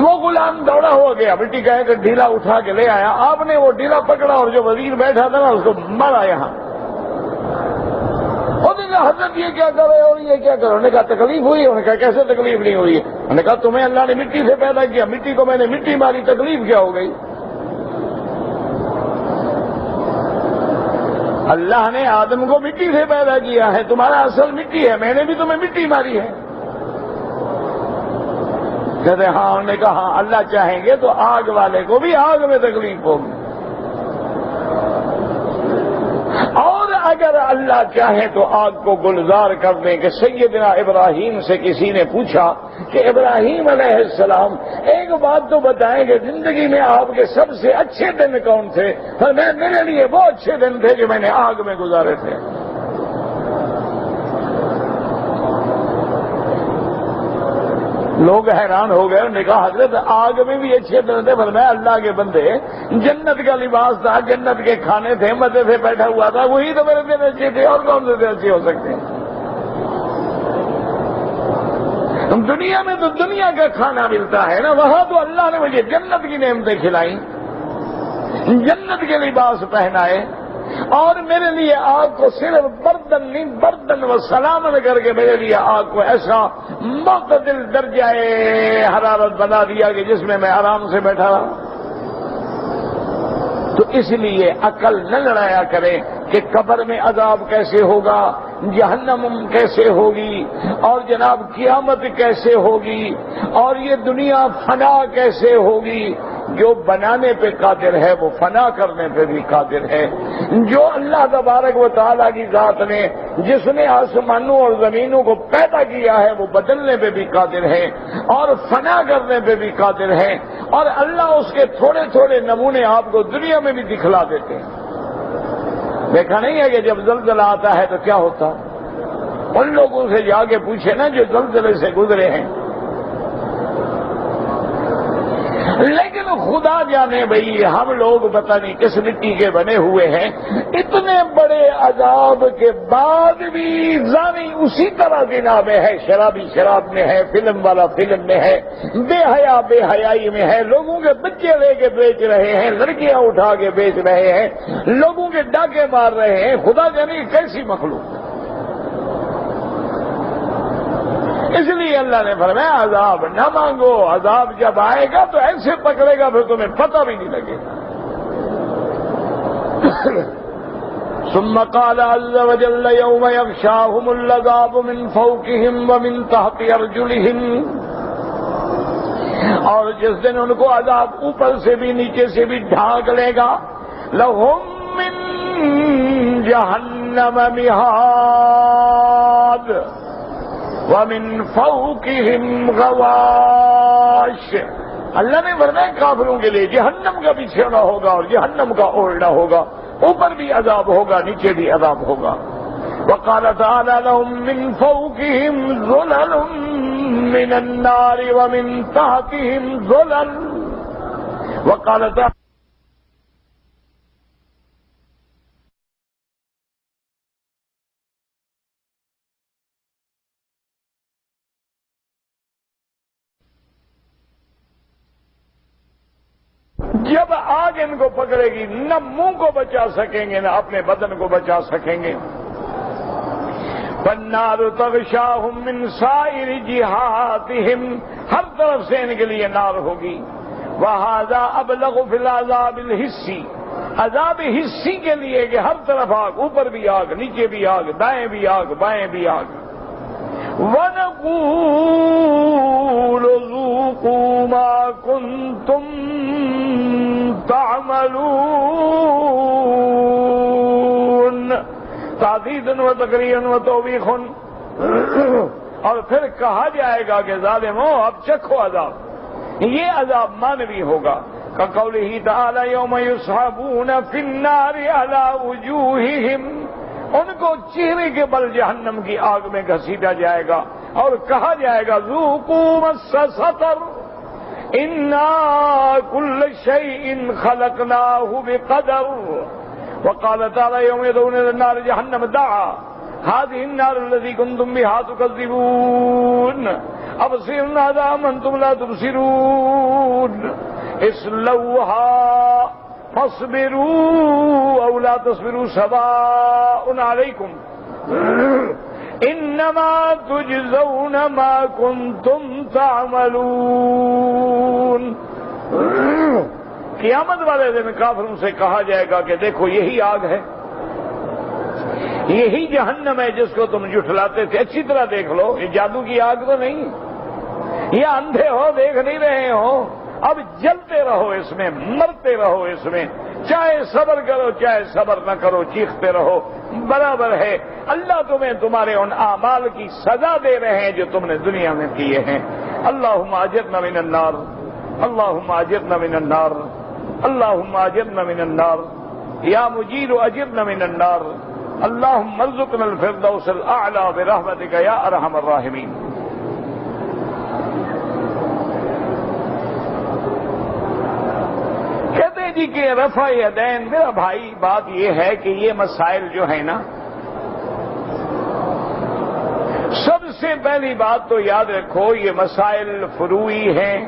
وہ غلام دوڑا ہوا گیا، مٹی کا ایک ڈھیلا اٹھا کے لے آیا، آپ نے وہ ڈھیلا پکڑا اور جو وزیر بیٹھا تھا نا اس کو مارا یہاں۔ حضرت یہ کیا کر رہے ہو، یہ کیا کرو؟ انہوں نے کہا تکلیف ہوئی؟ انہوں نے کہا کیسے تکلیف نہیں ہوئی؟ انہوں نے کہا تمہیں اللہ نے مٹی سے پیدا کیا، مٹی کو میں نے مٹی ماری، تکلیف کیا ہو گئی؟ اللہ نے آدم کو مٹی سے پیدا کیا ہے، تمہارا اصل مٹی ہے، میں نے بھی تمہیں مٹی ماری ہے۔ کہتے ہاں، انہوں نے کہا ہاں اللہ چاہیں گے تو آگ والے کو بھی آگ میں تکلیف ہوگی، اور اگر اللہ چاہے تو آگ کو گلزار کر دیں۔ کہ سیدنا ابراہیم سے کسی نے پوچھا کہ ابراہیم علیہ السلام ایک بات تو بتائیں کہ زندگی میں آپ کے سب سے اچھے دن کون تھے؟ میرے لیے وہ اچھے دن تھے جو میں نے آگ میں گزارے تھے۔ لوگ حیران ہو گئے، انہوں نے کہا حضرت آگ میں بھی اچھے دن تھے؟ فرمایا اللہ کے بندے، جنت کا لباس تھا، جنت کے کھانے تھے، مزے سے بیٹھا ہوا تھا، وہی تو میرے دن اچھے تھے، اور کون سے دن اچھے ہو سکتے ہیں؟ دنیا میں تو دنیا کا کھانا ملتا ہے نا، وہاں تو اللہ نے مجھے جنت کی نعمتیں کھلائیں، جنت کے لباس پہنائے، اور میرے لیے آگ کو صرف بردن نہیں، بردن و سلامت کر کے میرے لیے آگ کو ایسا معتدل درجہ حرارت بنا دیا کہ جس میں آرام سے بیٹھا رہا۔ تو اس لیے عقل نہ لڑایا کریں کہ قبر میں عذاب کیسے ہوگا، جہنم کیسے ہوگی، اور جناب قیامت کیسے ہوگی، اور یہ دنیا فنا کیسے ہوگی۔ جو بنانے پہ قادر ہے وہ فنا کرنے پہ بھی قادر ہے۔ جو اللہ تبارک و تعالیٰ کی ذات نے، جس نے آسمانوں اور زمینوں کو پیدا کیا ہے، وہ بدلنے پہ بھی قادر ہے اور فنا کرنے پہ بھی قادر ہے، اور اللہ اس کے تھوڑے تھوڑے نمونے آپ کو دنیا میں بھی دکھلا دیتے ہیں۔ دیکھا نہیں ہے کہ جب زلزلہ آتا ہے تو کیا ہوتا؟ ان لوگوں سے جا کے پوچھے نا جو زلزلے سے گزرے ہیں. لیکن خدا جانے بھئی ہم لوگ پتہ نہیں کس مٹی کے بنے ہوئے ہیں. اتنے بڑے عذاب کے بعد بھی زانی اسی طرح زنا میں ہے، شرابی شراب میں ہے، فلم والا فلم میں ہے، بے حیا بے حیائی میں ہے، لوگوں کے بچے لے کے بیچ رہے ہیں، لڑکیاں اٹھا کے بیچ رہے ہیں، لوگوں کے ڈاکے مار رہے ہیں. خدا جانے کیسی مخلوق. اس لیے اللہ نے فرمایا عذاب نہ مانگو، عذاب جب آئے گا تو ایسے پکڑے گا پھر تمہیں پتہ بھی نہیں لگے گا. ثم قال عز وجل يوم يغشاهم العذاب من فوقهم ومن تحت ارجلهم، اور جس دن ان کو عذاب اوپر سے بھی نیچے سے بھی ڈھانک لے گا. لهم من جہنم مہاد ومن فوقهم غواش. اللہ نے فرمایا کافروں کے لیے جہنم کا بچھونا ہوگا اور جہنم کا اوڑھنا ہوگا، اوپر بھی عذاب ہوگا نیچے بھی عذاب ہوگا. وقال تعالی لهم من فوقهم ظلل من النار ومن تحتهم ظلل. وقال تعالی جب آگ ان کو پکڑے گی نہ منہ کو بچا سکیں گے نہ اپنے بدن کو بچا سکیں گے. فالنار تغشاهم من سائر جهاتهم، ہر طرف سے ان کے لیے نار ہوگی. وهذا ابلغ في العذاب الحسی، عذاب حسی کے لیے کہ ہر طرف آگ، اوپر بھی آگ نیچے بھی آگ، دائیں بھی آگ بائیں بھی آگ. وَنَقُولُ ذُوقُوا مَا كُنتُمْ تَعْمَلُونَ تَعْدِيدٌ وَتَقْرِيرٌ وَتَوْبِيخٌ. اور پھر کہا جائے گا کہ ظالموں اب چکھو عذاب. یہ عذاب مانوی ہوگا. كَقَوْلِهِ تَعَالَى يَوْمَ يُسْحَبُونَ فِي النَّارِ عَلَى وُجُوهِهِمْ، ان کو چہرے کے بل جہنم کی آگ میں گھسیٹا جائے گا اور کہا جائے گا ذوقوا مس سقر انا كل شيء خلقناه بقدر. وقال تعالى يوم يدعون الى النار جهنم دعا هذه النار التي كنتم بها تكذبون ابصروا ماذا انتم لا تبصرون اصلوها فاصبروا او لا تصبروا سواء عليكم انما تجزون ما كنتم تعملون. قیامت والے دن کافروں سے کہا جائے گا کہ دیکھو یہی آگ ہے، یہی جہنم ہے جس کو تم جھٹلاتے تھے. اچھی طرح دیکھ لو، یہ جادو کی آگ تو نہیں، یہ اندھے ہو دیکھ نہیں رہے ہو. اب جلتے رہو اس میں، مرتے رہو اس میں، چاہے صبر کرو چاہے صبر نہ کرو، چیختے رہو برابر ہے. اللہ تمہیں تمہارے ان اعمال کی سزا دے رہے ہیں جو تم نے دنیا میں کیے ہیں. اللہم اجرنا من النار، اللہم اجرنا من النار، اللہم اجرنا من النار، یا مجیر اجرنا من النار، اللہم ارزقنا الفردوس الاعلی برحمتک یا ارحم الراحمین. کہتے جی کہ رفع یدین، میرا بھائی بات یہ ہے کہ یہ مسائل جو ہیں نا، سب سے پہلی بات تو یاد رکھو یہ مسائل فروعی ہیں،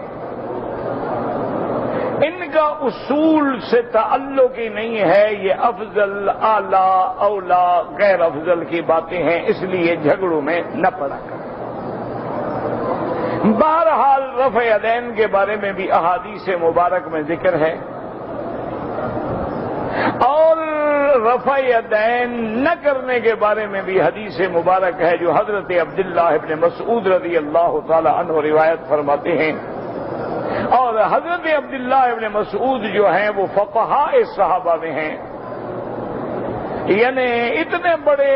ان کا اصول سے تعلق ہی نہیں ہے. یہ افضل اعلی اولا غیر افضل کی باتیں ہیں، اس لیے جھگڑوں میں نہ پڑا کر. بہرحال رفع یدین کے بارے میں بھی احادیث مبارک میں ذکر ہے، اور رفع یدین نہ کرنے کے بارے میں بھی حدیث مبارک ہے جو حضرت عبداللہ ابن مسعود رضی اللہ تعالی عنہ روایت فرماتے ہیں. اور حضرت عبداللہ ابن مسعود جو ہیں وہ فقہاء صحابہ میں ہیں، یعنی اتنے بڑے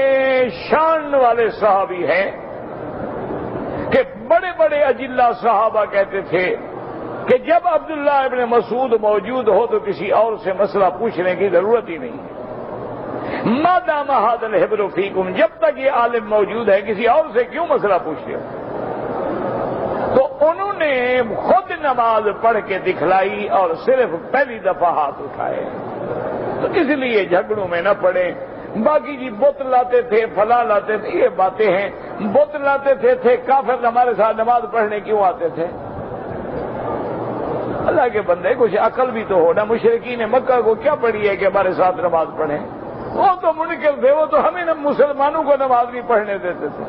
شان والے صحابی ہیں کہ بڑے بڑے اجلہ صحابہ کہتے تھے کہ جب عبداللہ ابن مسعود موجود ہو تو کسی اور سے مسئلہ پوچھنے کی ضرورت ہی نہیں ہے. مادام ھذا الحبر فیکم، جب تک یہ عالم موجود ہے کسی اور سے کیوں مسئلہ پوچھتے ہو؟ تو انہوں نے خود نماز پڑھ کے دکھلائی اور صرف پہلی دفعہ ہاتھ اٹھائے. تو اس لیے جھگڑوں میں نہ پڑے. باقی جی بت لاتے تھے، فلاں لاتے تھے، یہ باتیں ہیں. بت لاتے تھے کافر ہمارے ساتھ نماز پڑھنے کیوں آتے تھے؟ اللہ کے بندے کچھ عقل بھی تو ہو نا. مشرکین مکہ کو کیا پڑی ہے کہ ہمارے ساتھ نماز پڑھیں؟ وہ تو منکر تھے، وہ تو ہمیں مسلمانوں کو نماز نہیں پڑھنے دیتے تھے.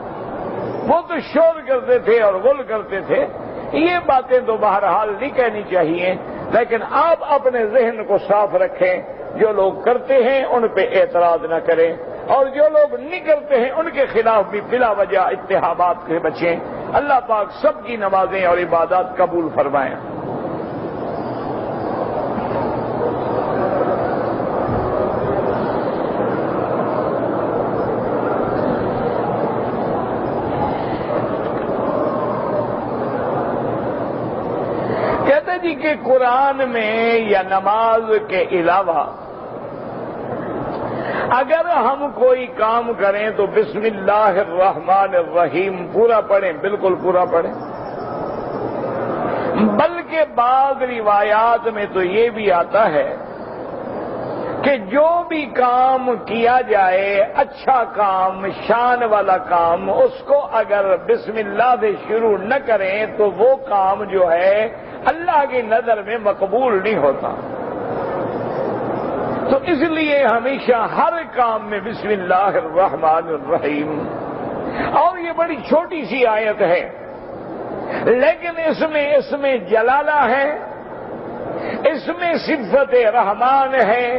وہ تو شور کرتے تھے اور غل کرتے تھے. یہ باتیں تو بہرحال نہیں کہنی چاہیے، لیکن آپ اپنے ذہن کو صاف رکھیں. جو لوگ کرتے ہیں ان پہ اعتراض نہ کریں، اور جو لوگ نہیں کرتے ہیں ان کے خلاف بھی بلا وجہ اتہامات سے بچیں. اللہ پاک سب کی نمازیں اور عبادات قبول فرمائیں. کہتے جی کہ قرآن میں یا نماز کے علاوہ اگر ہم کوئی کام کریں تو بسم اللہ الرحمن الرحیم پورا پڑھیں، بالکل پورا پڑھیں. بلکہ بعض روایات میں تو یہ بھی آتا ہے کہ جو بھی کام کیا جائے، اچھا کام، شان والا کام، اس کو اگر بسم اللہ سے شروع نہ کریں تو وہ کام جو ہے اللہ کی نظر میں مقبول نہیں ہوتا. تو اس لیے ہمیشہ ہر کام میں بسم اللہ الرحمن الرحیم. اور یہ بڑی چھوٹی سی آیت ہے، لیکن اس میں جلالہ ہے، اس میں صفت رحمان ہے،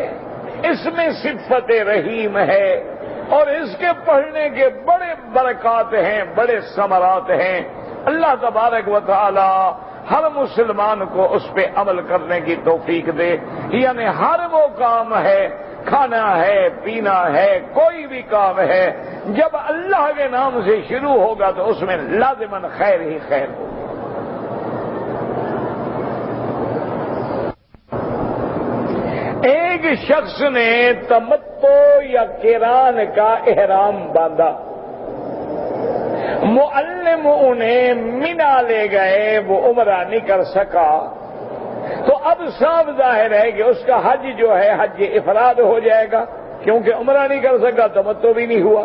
اس میں صفت رحیم ہے، اور اس کے پڑھنے کے بڑے برکات ہیں، بڑے ثمرات ہیں. اللہ تبارک و تعالی ہر مسلمان کو اس پہ عمل کرنے کی توفیق دے. یعنی ہر وہ کام ہے، کھانا ہے، پینا ہے، کوئی بھی کام ہے، جب اللہ کے نام سے شروع ہوگا تو اس میں لازماً خیر ہی خیر ہوگا. ایک شخص نے تمتع یا قران کا احرام باندھا. معلم انہیں منا لے گئے، وہ عمرہ نہیں کر سکا. تو اب صاف ظاہر ہے کہ اس کا حج جو ہے حج افراد ہو جائے گا، کیونکہ عمرہ نہیں کر سکا، تمتع بھی نہیں ہوا،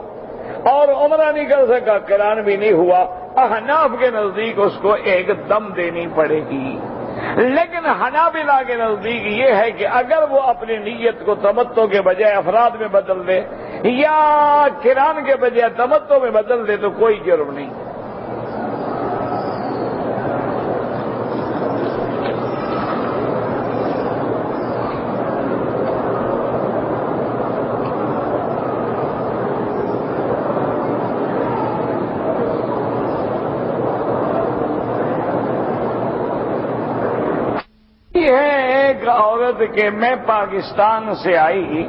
اور عمرہ نہیں کر سکا، قران بھی نہیں ہوا. احناف کے نزدیک اس کو ایک دم دینی پڑے گی. لیکن حنابلہ کے نزدیک یہ ہے کہ اگر وہ اپنی نیت کو تمتع کے بجائے افراد میں بدل دے یا قران کے بجائے تمتع میں بدل دے تو کوئی جرم نہیں. عورت کہ میں پاکستان سے آئی،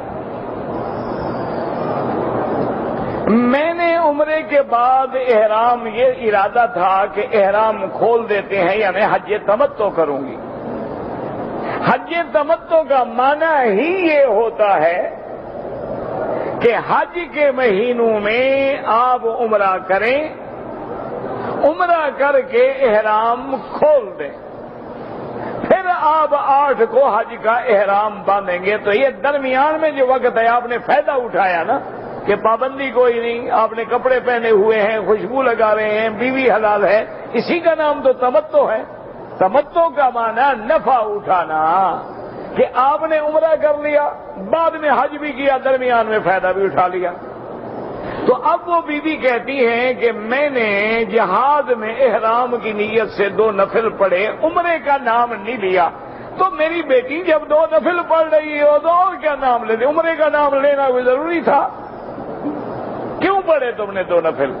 میں نے عمرے کے بعد احرام یہ ارادہ تھا کہ احرام کھول دیتے ہیں، یعنی حج تمتع کروں گی. حج تمتع کا معنی ہی یہ ہوتا ہے کہ حج کے مہینوں میں آپ عمرہ کریں، عمرہ کر کے احرام کھول دیں، پھر آپ 8 کو حج کا احرام باندھیں گے. تو یہ درمیان میں جو وقت ہے آپ نے فائدہ اٹھایا نا کہ پابندی کوئی نہیں، آپ نے کپڑے پہنے ہوئے ہیں، خوشبو لگا رہے ہیں، بیوی حلال ہے، اسی کا نام تو تمتع ہے. تمتع کا معنی نفع اٹھانا، کہ آپ نے عمرہ کر لیا، بعد میں حج بھی کیا، درمیان میں فائدہ بھی اٹھا لیا. تو اب وہ بیوی کہتی ہیں کہ میں نے جہاد میں احرام کی نیت سے 2 نفل پڑھے، عمرے کا نام نہیں لیا. تو میری بیٹی جب 2 نفل پڑھ رہی ہو تو اور کیا نام لیتے؟ عمرے کا نام لینا کوئی ضروری تھا؟ کیوں پڑھے تم نے 2 نفل؟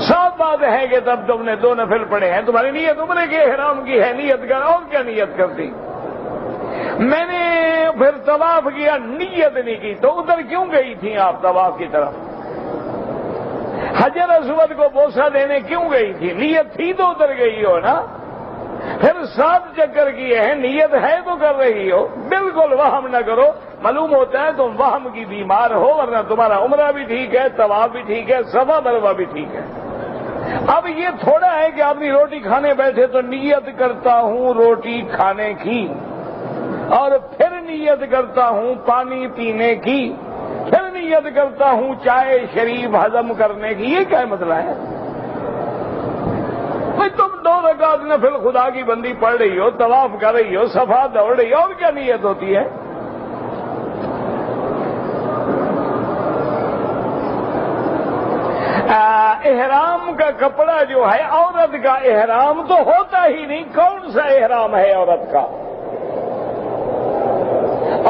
صاف بات ہے کہ تب تم نے 2 نفل پڑھے ہیں، تمہاری نیت عمرے کے احرام کی ہے، نیت کر، اور کیا نیت کرتی؟ میں نے پھر طواف کیا، نیت نہیں کی. تو ادھر کیوں گئی تھی آپ طواف کی طرف؟ حجر اسود کو بوسہ دینے کیوں گئی تھی؟ نیت تھی تو ادھر گئی ہو نا. پھر 7 چکر کیے ہیں، نیت ہے تو کر رہی ہو، بالکل وہم نہ کرو، معلوم ہوتا ہے تم وہم کی بیمار ہو، ورنہ تمہارا عمرہ بھی ٹھیک ہے، طواف بھی ٹھیک ہے، صفا مروا بھی ٹھیک ہے۔ اب یہ تھوڑا ہے کہ آدمی روٹی کھانے بیٹھے تو نیت کرتا ہوں روٹی کھانے کی، اور پھر نیت کرتا ہوں پانی پینے کی، پھر نیت کرتا ہوں چائے شریف ہضم کرنے کی، یہ کیا مسئلہ ہے؟ بھئی تم 2 رکعت نفل خدا کی بندی پڑھ رہی ہو، طواف کر رہی ہو، صفا دوڑ رہی ہو، اور کیا نیت ہوتی ہے؟ احرام کا کپڑا جو ہے، عورت کا احرام تو ہوتا ہی نہیں، کون سا احرام ہے عورت کا؟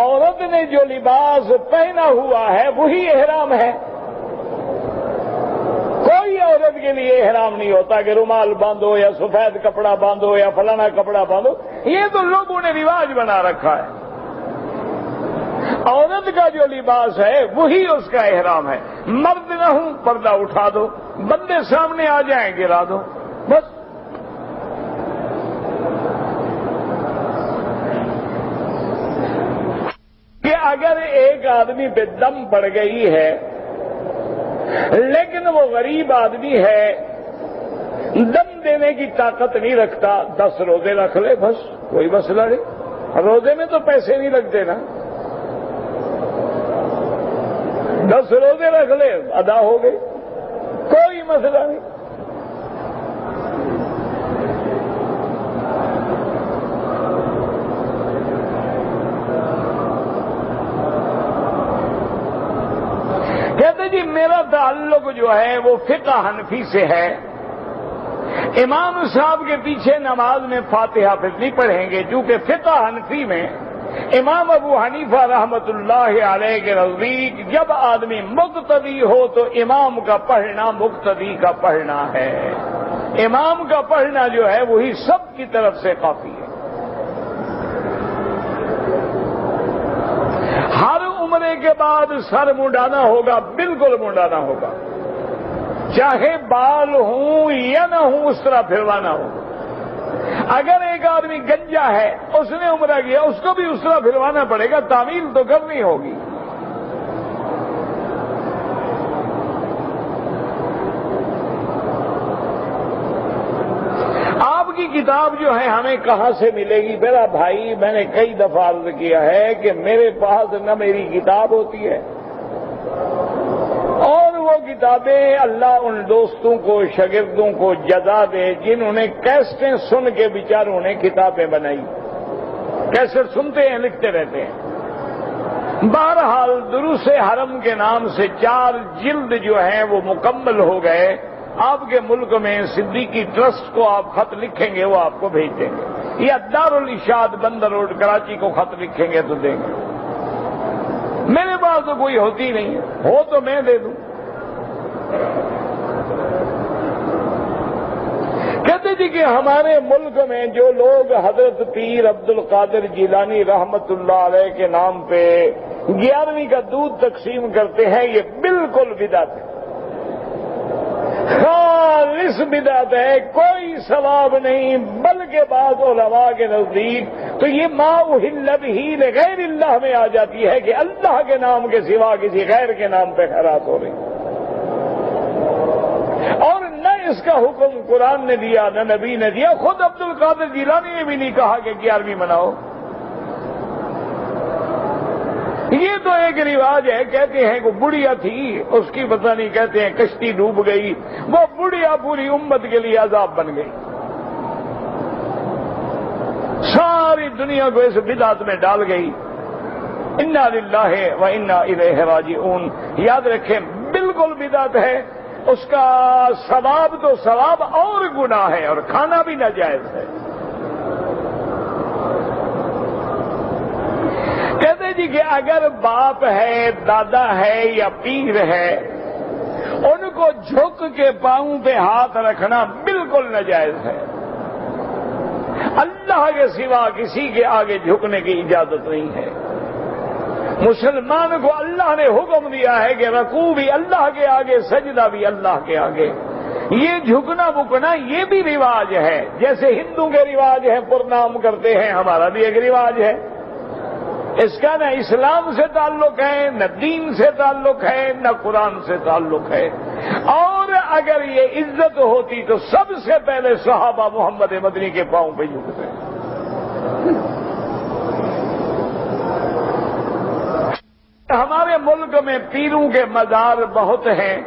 عورت نے جو لباس پہنا ہوا ہے وہی احرام ہے۔ کوئی عورت کے لیے احرام نہیں ہوتا کہ رومال باندھو یا سفید کپڑا باندھو یا فلانا کپڑا باندھو، یہ تو لوگوں نے رواج بنا رکھا ہے۔ عورت کا جو لباس ہے وہی اس کا احرام ہے۔ مرد نہ ہوں پردہ اٹھا دو، بندے سامنے آ جائیں گرا دو، بس۔ کہ اگر ایک آدمی پہ دم پڑ گئی ہے لیکن وہ غریب آدمی ہے، دم دینے کی طاقت نہیں رکھتا، 10 روزے رکھ لے، بس کوئی مسئلہ نہیں۔ روزے میں تو پیسے نہیں لگتے نا، 10 روزے رکھ لے، ادا ہو گئے، کوئی مسئلہ نہیں۔ کہتے جی میرا تعلق جو ہے وہ فقہ حنفی سے ہے، امام صاحب کے پیچھے نماز میں فاتحہ پھر نہیں پڑھیں گے، کیونکہ فقہ حنفی میں امام ابو حنیفہ رحمت اللہ علیہ کے نزدیک جب آدمی مقتدی ہو تو امام کا پڑھنا مقتدی کا پڑھنا ہے، امام کا پڑھنا جو ہے وہی سب کی طرف سے کافی ہے۔ ہر عمرے کے بعد سر منڈانا ہوگا، بالکل منڈانا ہوگا، چاہے بال ہوں یا نہ ہوں، اس طرح پھروانا ہوگا۔ اگر ایک آدمی گنجا ہے، اس نے عمرہ کیا، اس کو بھی اس طرح پھروانا پڑے گا، تعمیل تو کرنی ہوگی۔ آپ کی کتاب جو ہے ہمیں کہاں سے ملے گی؟ میرا بھائی، میں نے کئی دفعہ عرض کیا ہے کہ میرے پاس نہ میری کتاب ہوتی ہے، اور وہ کتابیں اللہ ان دوستوں کو، شاگردوں کو جزا دے جنہوں نے کیسٹیں سن کے بیچاروں نے کتابیں بنائی، کیسٹ سنتے ہیں لکھتے رہتے ہیں۔ بہرحال دروس حرم کے نام سے 4 جلد جو ہیں وہ مکمل ہو گئے۔ آپ کے ملک میں صدیقی ٹرسٹ کو آپ خط لکھیں گے، وہ آپ کو بھیج دیں گے، یا دارالاشاد بندر روڈ کراچی کو خط لکھیں گے تو دیں گے۔ میرے پاس تو کوئی ہوتی نہیں ہے، ہو تو میں دے دوں۔ کہتے جی کہ ہمارے ملک میں جو لوگ حضرت پیر عبد القادر جیلانی رحمت اللہ علیہ کے نام پہ 11ویں کا دودھ تقسیم کرتے ہیں، یہ بالکل بدعت ہے، خالص بدعت ہے، کوئی ثواب نہیں، بلکہ بعض علماء کے نزدیک تو یہ ما احل بہ لغیر اللہ میں آ جاتی ہے کہ اللہ کے نام کے سوا کسی غیر کے نام پہ خیرات ہو رہی، اور نہ اس کا حکم قرآن نے دیا نہ نبی نے دیا، خود عبد القادر جیلانی نے بھی نہیں کہا کہ 11ویں مناؤ۔ یہ تو ایک رواج ہے، کہتے ہیں کہ بڑھیا تھی، اس کی پتہ نہیں، کہتے ہیں کشتی ڈوب گئی، وہ بڑھیا پوری امت کے لیے عذاب بن گئی، ساری دنیا کو اس بدعت میں ڈال گئی۔ انا للہ و انا الیہ راجعون، یاد رکھیں بالکل بدعت ہے، اس کا ثواب تو ثواب اور گناہ ہے، اور کھانا بھی ناجائز ہے۔ کہتے جی کہ اگر باپ ہے، دادا ہے یا پیر ہے، ان کو جھک کے پاؤں پہ ہاتھ رکھنا بالکل ناجائز ہے، اللہ کے سوا کسی کے آگے جھکنے کی اجازت نہیں ہے۔ مسلمان کو اللہ نے حکم دیا ہے کہ رکوع بھی اللہ کے آگے، سجدہ بھی اللہ کے آگے، یہ جھکنا بکنا یہ بھی رواج ہے، جیسے ہندو کے رواج ہے پرنام کرتے ہیں، ہمارا بھی ایک رواج ہے۔ اس کا نہ اسلام سے تعلق ہے، نہ دین سے تعلق ہے، نہ قرآن سے تعلق ہے۔ اور اگر یہ عزت ہوتی تو سب سے پہلے صحابہ محمد مدنی کے پاؤں پہ جھکتے۔ ہمارے ملک میں پیروں کے مزار بہت ہیں،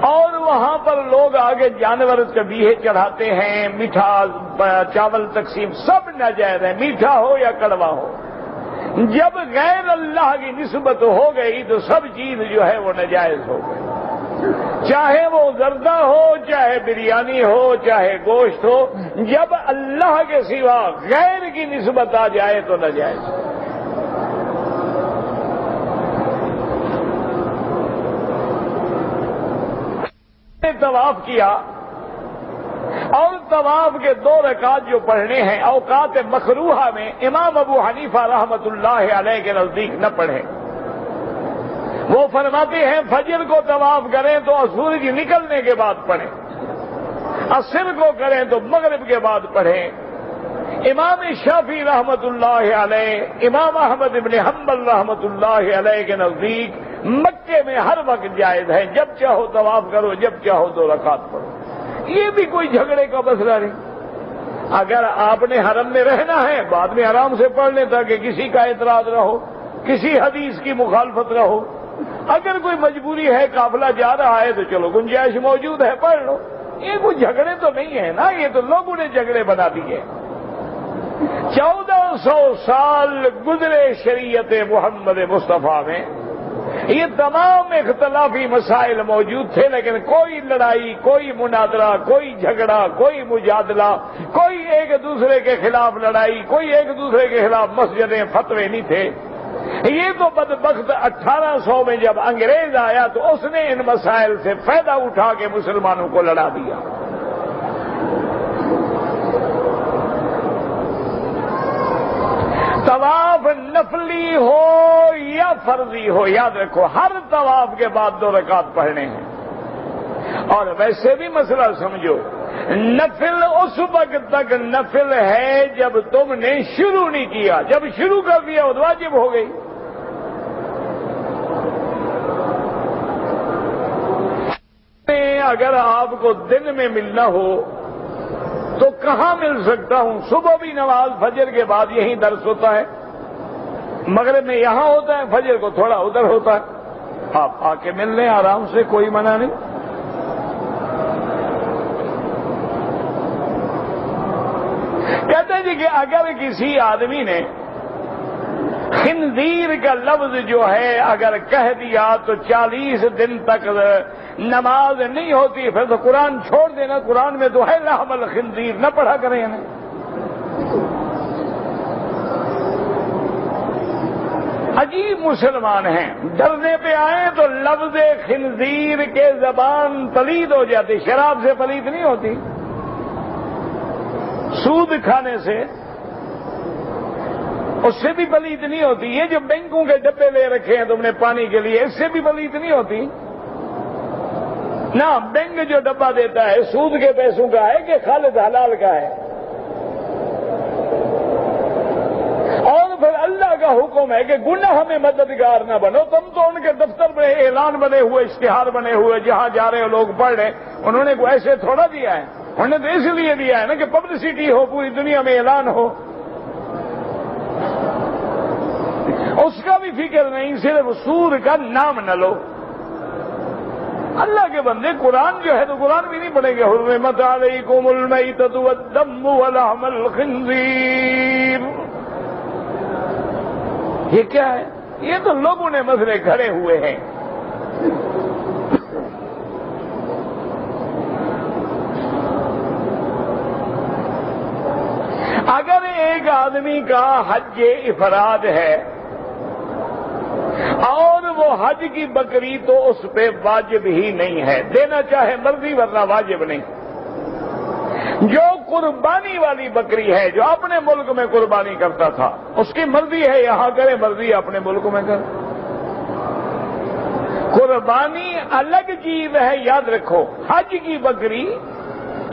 اور وہاں پر لوگ آگے جانور ذبیحے چڑھاتے ہیں، میٹھا چاول تقسیم، سب ناجائز ہے، میٹھا ہو یا کڑوا ہو۔ جب غیر اللہ کی نسبت ہو گئی تو سب چیز جو ہے وہ ناجائز ہو گئی، چاہے وہ زردہ ہو، چاہے بریانی ہو، چاہے گوشت ہو، جب اللہ کے سوا غیر کی نسبت آ جائے تو ناجائز ہو۔ طواف کیا، اور طواف کے 2 رکعات جو پڑھنے ہیں اوقات مکروہہ میں امام ابو حنیفہ رحمۃ اللہ علیہ کے نزدیک نہ پڑھیں۔ وہ فرماتے ہیں فجر کو طواف کریں تو سورج نکلنے کے بعد پڑھیں، عصر کو کریں تو مغرب کے بعد پڑھیں۔ امام شافعی رحمۃ اللہ علیہ، امام احمد بن حنبل رحمۃ اللہ علیہ کے نزدیک مکے میں ہر وقت جائز ہے، جب چاہو طواف کرو، جب چاہو 2 رکعات پڑھو۔ یہ بھی کوئی جھگڑے کا مسئلہ نہیں۔ اگر آپ نے حرم میں رہنا ہے بعد میں آرام سے پڑھ لیں تاکہ کسی کا اعتراض نہ ہو، کسی حدیث کی مخالفت نہ ہو۔ اگر کوئی مجبوری ہے، قافلہ جا رہا ہے تو چلو گنجائش موجود ہے، پڑھ لو۔ یہ کوئی جھگڑے تو نہیں ہے نا، یہ تو لوگوں نے جھگڑے بنا دیے۔ 1400 سال گزرے شریعت محمد مصطفیٰ میں، یہ تمام اختلافی مسائل موجود تھے، لیکن کوئی لڑائی، کوئی مناظرہ، کوئی جھگڑا، کوئی مجادلہ، کوئی ایک دوسرے کے خلاف لڑائی، کوئی ایک دوسرے کے خلاف مسجدیں فتوے نہیں تھے۔ یہ تو بدبخت 1800 میں جب انگریز آیا تو اس نے ان مسائل سے فائدہ اٹھا کے مسلمانوں کو لڑا دیا۔ طواف نفلی ہو یا فرضی ہو، یاد رکھو ہر طواف کے بعد 2 رکعت پڑھنے ہیں۔ اور ویسے بھی مسئلہ سمجھو، نفل اس وقت تک نفل ہے جب تم نے شروع نہیں کیا، جب شروع کر دیا وہ واجب ہو گئی۔ اگر آپ کو دن میں ملنا ہو تو کہاں مل سکتا ہوں؟ صبح بھی نماز فجر کے بعد یہیں درس ہوتا ہے، مغرب میں یہاں ہوتا ہے، فجر کو تھوڑا ادھر ہوتا ہے، آپ آ کے مل لیں آرام سے، کوئی منع نہیں۔ کہتے ہیں جی کہ اگر کسی آدمی نے خنزیر کا لفظ جو ہے اگر کہہ دیا تو 40 دن تک نماز نہیں ہوتی، پھر تو قرآن چھوڑ دینا، قرآن میں تو ہے لحم الخنزیر، نہ پڑھا کریں انہیں۔ عجیب مسلمان ہیں، ڈرنے پہ آئے تو لفظ خنزیر کے زبان پلید ہو جاتی، شراب سے پلید نہیں ہوتی، سود کھانے سے اس سے بھی پلید نہیں ہوتی، یہ جو بینکوں کے ڈبے لے رکھے ہیں تم نے پانی کے لیے، اس سے بھی پلید نہیں ہوتی نہ۔ بینک جو ڈبہ دیتا ہے سود کے پیسوں کا ہے کہ خالص حلال کا ہے؟ اور پھر اللہ کا حکم ہے کہ گناہ میں مددگار نہ بنو۔ تم تو ان کے دفتر میں اعلان بنے ہوئے، اشتہار بنے ہوئے، جہاں جا رہے ہو لوگ پڑھ رہے، انہوں نے کوئی ایسے تھوڑا دیا ہے، انہوں نے تو اس لیے دیا ہے نا کہ پبلسٹی ہو، پوری دنیا میں اعلان ہو۔ اس کا بھی فکر نہیں، صرف سود کا نام نہ لو۔ اللہ کے بندے قرآن جو ہے تو قرآن بھی نہیں پڑھیں گے۔ حرمت علیکم المیتۃ والدم ولحم الخنزیر، یہ کیا ہے؟ یہ تو لوگوں نے مسئلے کھڑے ہوئے ہیں۔ اگر ایک آدمی کا حج افراد ہے اور وہ حج کی بکری تو اس پہ واجب ہی نہیں ہے، دینا چاہے مرضی ورنہ واجب نہیں۔ جو قربانی والی بکری ہے، جو اپنے ملک میں قربانی کرتا تھا، اس کی مرضی ہے یہاں کرے، مرضی اپنے ملک میں کرے۔ قربانی الگ چیز ہے، یاد رکھو، حج کی بکری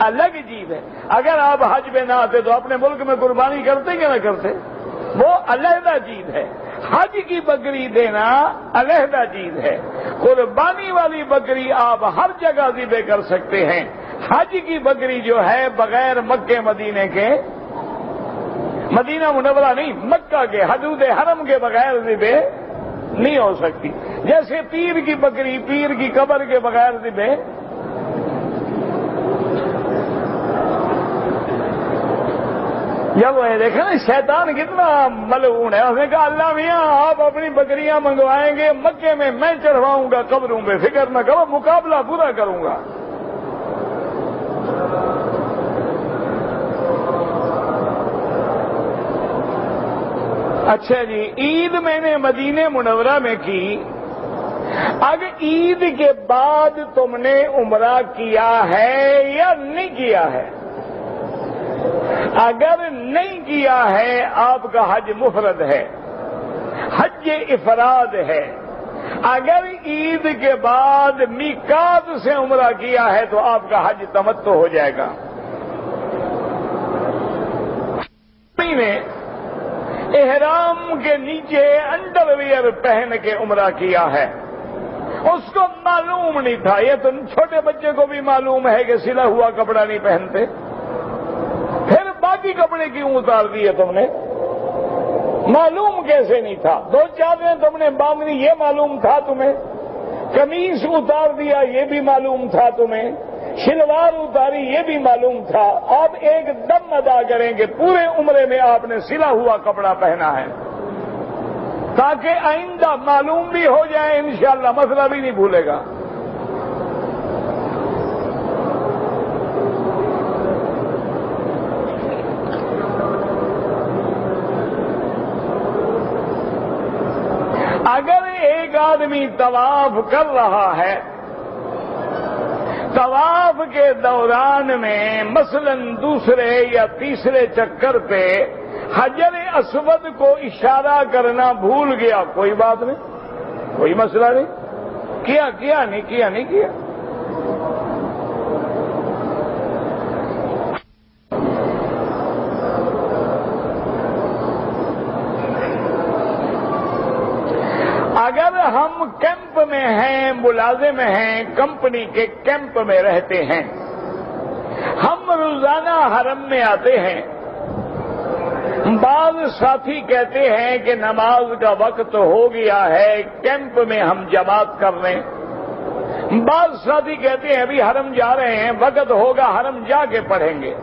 الگ چیز ہے۔ اگر آپ حج میں نہ آتے تو اپنے ملک میں قربانی کرتے کہ نہ کرتے؟ وہ علیحدہ چیز ہے۔ حج کی بکری دینا علیحدہ چیز ہے۔ قربانی والی بکری آپ ہر جگہ ذبح کر سکتے ہیں۔ حج کی بکری جو ہے بغیر مکے مدینے کے، مدینہ منورہ نہیں، مکہ کے حدود حرم کے بغیر ذبح نہیں ہو سکتی۔ جیسے پیر کی بکری پیر کی قبر کے بغیر ذبح، جب وہ دیکھا نا شیطان کتنا ملعون ہے، اس نے کہا اللہ میاں آپ اپنی بکریاں منگوائیں گے مکے میں، میں چڑھواؤں گا قبروں پہ، فکر نہ کرو، مقابلہ پورا کروں گا۔ اچھا جی، عید میں نے مدینہ منورہ میں کی، اگر عید کے بعد تم نے عمرہ کیا ہے یا نہیں کیا ہے؟ اگر نہیں کیا ہے آپ کا حج مفرد ہے، حج افراد ہے۔ اگر عید کے بعد میقات سے عمرہ کیا ہے تو آپ کا حج تمتع ہو جائے گا۔ میں احرام کے نیچے انڈر ویئر پہن کے عمرہ کیا ہے، اس کو معلوم نہیں تھا، یہ تو چھوٹے بچے کو بھی معلوم ہے کہ سلا ہوا کپڑا نہیں پہنتے، پھر باقی کپڑے کیوں اتار دیے تم نے؟ معلوم کیسے نہیں تھا؟ دو چادریں تم نے باندھی یہ معلوم تھا تمہیں؟ قمیص اتار دیا یہ بھی معلوم تھا تمہیں؟ شلوار اتاری یہ بھی معلوم تھا؟ آپ ایک دم ادا کریں کہ پورے عمرے میں آپ نے سلا ہوا کپڑا پہنا ہے، تاکہ آئندہ معلوم بھی ہو جائے، انشاءاللہ مسئلہ بھی نہیں بھولے گا۔ اگر ایک آدمی طواف کر رہا ہے، طواف کے دوران میں مثلا دوسرے یا تیسرے چکر پہ حجر اسود کو اشارہ کرنا بھول گیا، کوئی بات نہیں، کوئی مسئلہ نہیں، کیا نہیں کیا۔ اگر ہم کیمپ میں ہیں، ملازم ہیں، کمپنی کے کیمپ میں رہتے ہیں، ہم روزانہ حرم میں آتے ہیں، بعض ساتھی کہتے ہیں کہ نماز کا وقت ہو گیا ہے، کیمپ میں ہم جماعت کر لیں، بعض ساتھی کہتے ہیں ابھی حرم جا رہے ہیں، وقت ہوگا حرم جا کے پڑھیں گے۔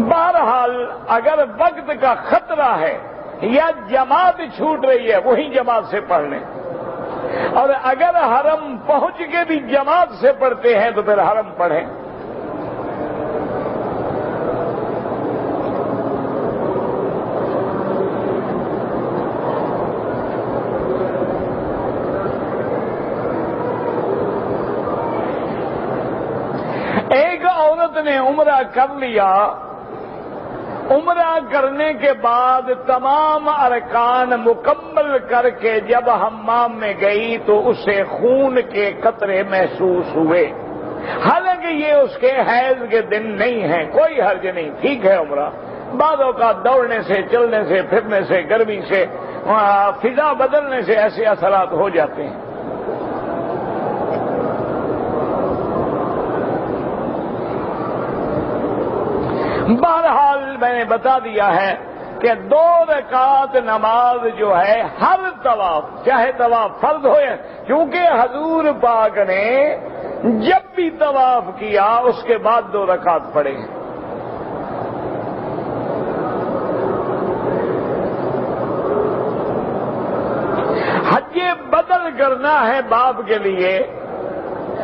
بہرحال اگر وقت کا خطرہ ہے یا جماعت چھوٹ رہی ہے وہی جماعت سے پڑھ لیں، اور اگر حرم پہنچ کے بھی جماعت سے پڑھتے ہیں تو پھر حرم پڑھیں۔ ایک عورت نے عمرہ کر لیا، عمرہ کرنے کے بعد تمام ارکان مکمل کر کے جب حمام میں گئی تو اسے خون کے قطرے محسوس ہوئے، حالانکہ یہ اس کے حیض کے دن نہیں ہیں، کوئی حرج نہیں، ٹھیک ہے عمرہ۔ بعض اوقات دوڑنے سے، چلنے سے، پھرنے سے، گرمی سے، فضا بدلنے سے ایسے اثرات ہو جاتے ہیں۔ بہرحال میں نے بتا دیا ہے کہ 2 رکعت نماز جو ہے ہر طواف، چاہے طواف فرض ہو یا، کیونکہ حضور پاک نے جب بھی طواف کیا اس کے بعد 2 رکعت پڑھے۔ حج بدل کرنا ہے باپ کے لیے،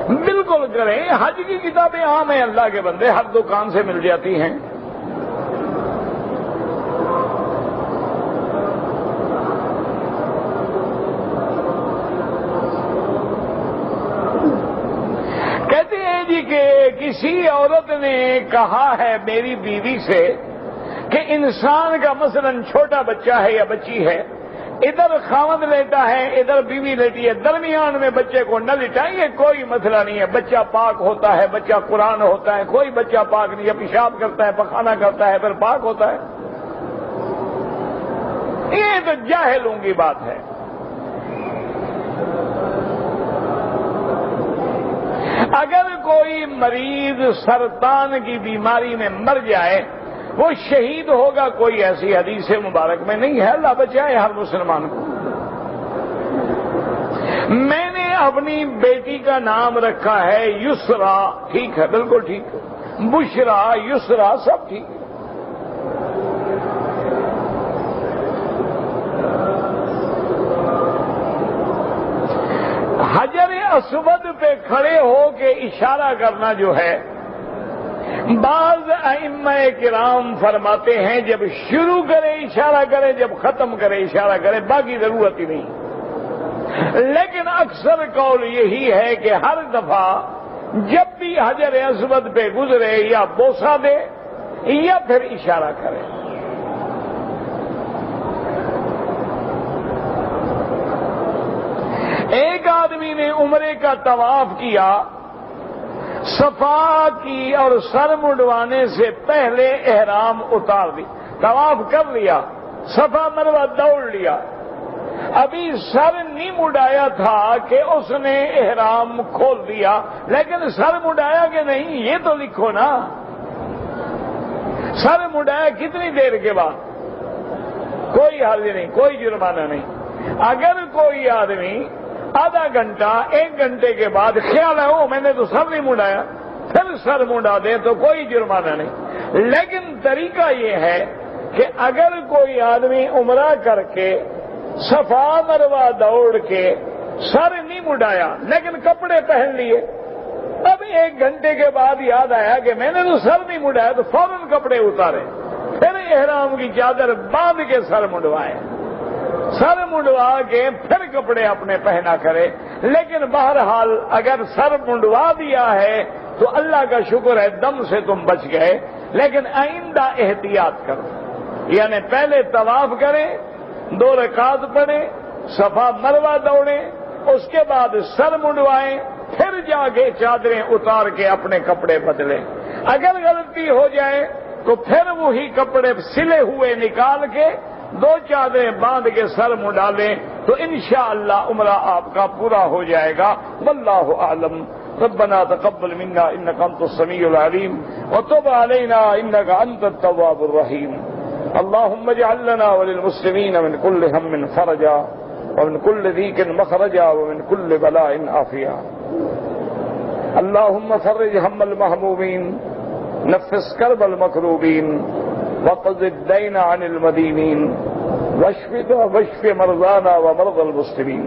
بالکل کریں، حج کی کتابیں عام ہیں، اللہ کے بندے ہر دکان سے مل جاتی ہیں۔ کہتے ہیں جی کہ کسی عورت نے کہا ہے میری بیوی سے کہ انسان کا مثلا چھوٹا بچہ ہے یا بچی ہے، ادھر خاوند لیٹا ہے ادھر بیوی لیٹی ہے، درمیان میں بچے کو نہ لٹائیں، یہ کوئی مسئلہ نہیں ہے۔ بچہ پاک ہوتا ہے، بچہ قرآن ہوتا ہے، کوئی بچہ پاک نہیں ہے، پیشاب کرتا ہے، پخانہ کرتا ہے، پھر پاک ہوتا ہے۔ یہ تو جاہلوں کی بات ہے۔ اگر کوئی مریض سرطان کی بیماری میں مر جائے وہ شہید ہوگا، کوئی ایسی حدیث مبارک میں نہیں ہے، اللہ بچائے ہر مسلمان کو۔ میں نے اپنی بیٹی کا نام رکھا ہے یسرا، ٹھیک ہے، بالکل ٹھیک ہے، بشرا، یسرا، سب ٹھیک ہے۔ حجر اسود پہ کھڑے ہو کے اشارہ کرنا جو ہے، بعض ائمہ کرام فرماتے ہیں جب شروع کرے اشارہ کرے، جب ختم کرے اشارہ کرے، باقی ضرورت ہی نہیں۔ لیکن اکثر قول یہی ہے کہ ہر دفعہ جب بھی حجر اسود پہ گزرے یا بوسہ دے یا پھر اشارہ کرے۔ ایک آدمی نے عمرے کا طواف کیا، صفا کی اور سر منڈوانے سے پہلے احرام اتار دی، طواف کر لیا، صفا مروہ دوڑ لیا، ابھی سر نہیں مڈایا تھا کہ اس نے احرام کھول دیا، لیکن سر مڈایا کہ نہیں یہ تو لکھو نا۔ سر مڈایا کتنی دیر کے بعد؟ کوئی حرج نہیں، کوئی جرمانہ نہیں۔ اگر کوئی آدمی آدھا گھنٹہ ایک گھنٹے کے بعد خیال ہے میں نے تو سر نہیں مڈایا، پھر سر مڈا دے تو کوئی جرمانہ نہیں۔ لیکن طریقہ یہ ہے کہ اگر کوئی آدمی عمرہ کر کے صفا مروہ دوڑ کے سر نہیں مڈایا لیکن کپڑے پہن لیے، اب ایک گھنٹے کے بعد یاد آیا کہ میں نے تو سر نہیں مڈایا، تو فوراً کپڑے اتارے، پھر احرام کی چادر باندھ کے سر مڈوائے، سر منڈوا کے پھر کپڑے اپنے پہنا کرے۔ لیکن بہرحال اگر سر منڈوا دیا ہے تو اللہ کا شکر ہے، دم سے تم بچ گئے، لیکن آئندہ احتیاط کرو، یعنی پہلے طواف کریں، 2 رکعت پڑھیں، صفا مروہ دوڑیں، اس کے بعد سر منڈوائیں، پھر جا کے چادریں اتار کے اپنے کپڑے بدلیں۔ اگر غلطی ہو جائے تو پھر وہی کپڑے سلے ہوئے نکال کے 2 چادریں باندھ کے سر منڈا لیں تو انشاءاللہ عمرہ آپ کا پورا ہو جائے گا۔ واللہ اعلم۔ ربنا تقبل منا انك انت السميع العليم وتب علينا انك انت التواب الرحيم۔ اللهم اجعل لنا وللمسلمين من كل هم فرجا ومن كل ضيق مخرجا ومن كل بلاء عافيا۔ اللهم فرج هم المهمومين، نفس كرب المكروبين، وقض الدين عن المدينين، واشف مرضانا ومرضى المسلمين۔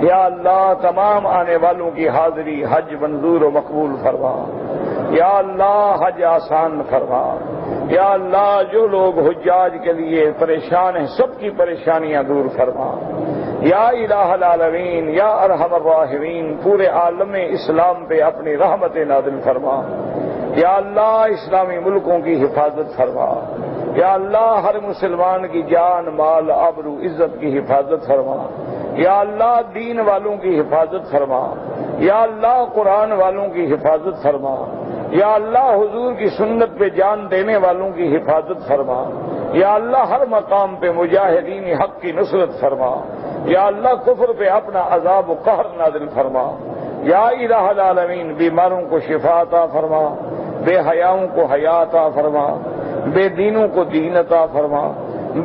یا اللہ تمام آنے والوں کی حاضری حج منظور و مقبول فرما، یا اللہ حج آسان فرما، یا اللہ جو لوگ حجاج کے لیے پریشان ہیں سب کی پریشانیاں دور فرما، یا الہ العالمین، یا ارحم الراحمین، پورے عالم اسلام پہ اپنی رحمت نازل فرما، یا اللہ اسلامی ملکوں کی حفاظت فرما، یا اللہ ہر مسلمان کی جان مال آبرو عزت کی حفاظت فرما، یا اللہ دین والوں کی حفاظت فرما، یا اللہ قرآن والوں کی حفاظت فرما، یا اللہ حضور کی سنت پہ جان دینے والوں کی حفاظت فرما، یا اللہ ہر مقام پہ مجاہدین حق کی نصرت فرما، یا اللہ کفر پہ اپنا عذاب و قہر نازل فرما، یا الہ العالمین بیماروں کو شفا عطا فرما، بے حیاؤں کو حیا عطا فرما، بے دینوں کو دین عطا فرما،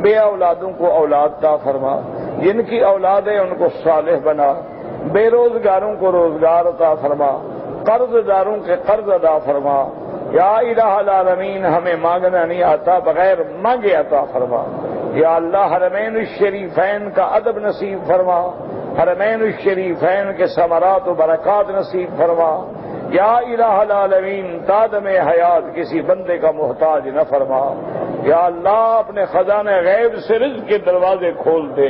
بے اولادوں کو اولاد عطا فرما، جن کی اولاد ہے ان کو صالح بنا، بے روزگاروں کو روزگار عطا فرما، قرض داروں کے قرض ادا فرما، یا الہ العالمین ہمیں مانگنا نہیں آتا بغیر مانگے عطا فرما، یا اللہ حرمین الشریفین کا ادب نصیب فرما، حرمین الشریفین کے ثمرات و برکات نصیب فرما، یا الہ العالمین تادم حیات کسی بندے کا محتاج نہ فرما، یا اللہ اپنے خزانہ غیب سے رزق کے دروازے کھول دے،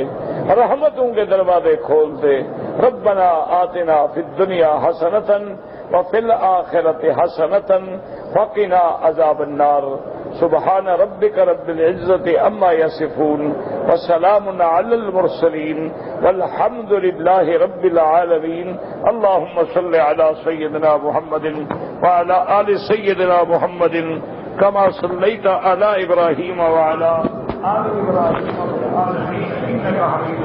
رحمتوں کے دروازے کھول دے۔ ربنا آتنا فی الدنیا حسنۃ وفي الآخرة حسنة وقنا عذاب النار سبحان ربك رب العزة عما يصفون وسلام على المرسلين والحمد لله رب العالمين اللهم صل على سيدنا محمد وعلى آل سيدنا محمد كما صليت على إبراهيم وعلى آل إبراهيم في العالمين إنك حميد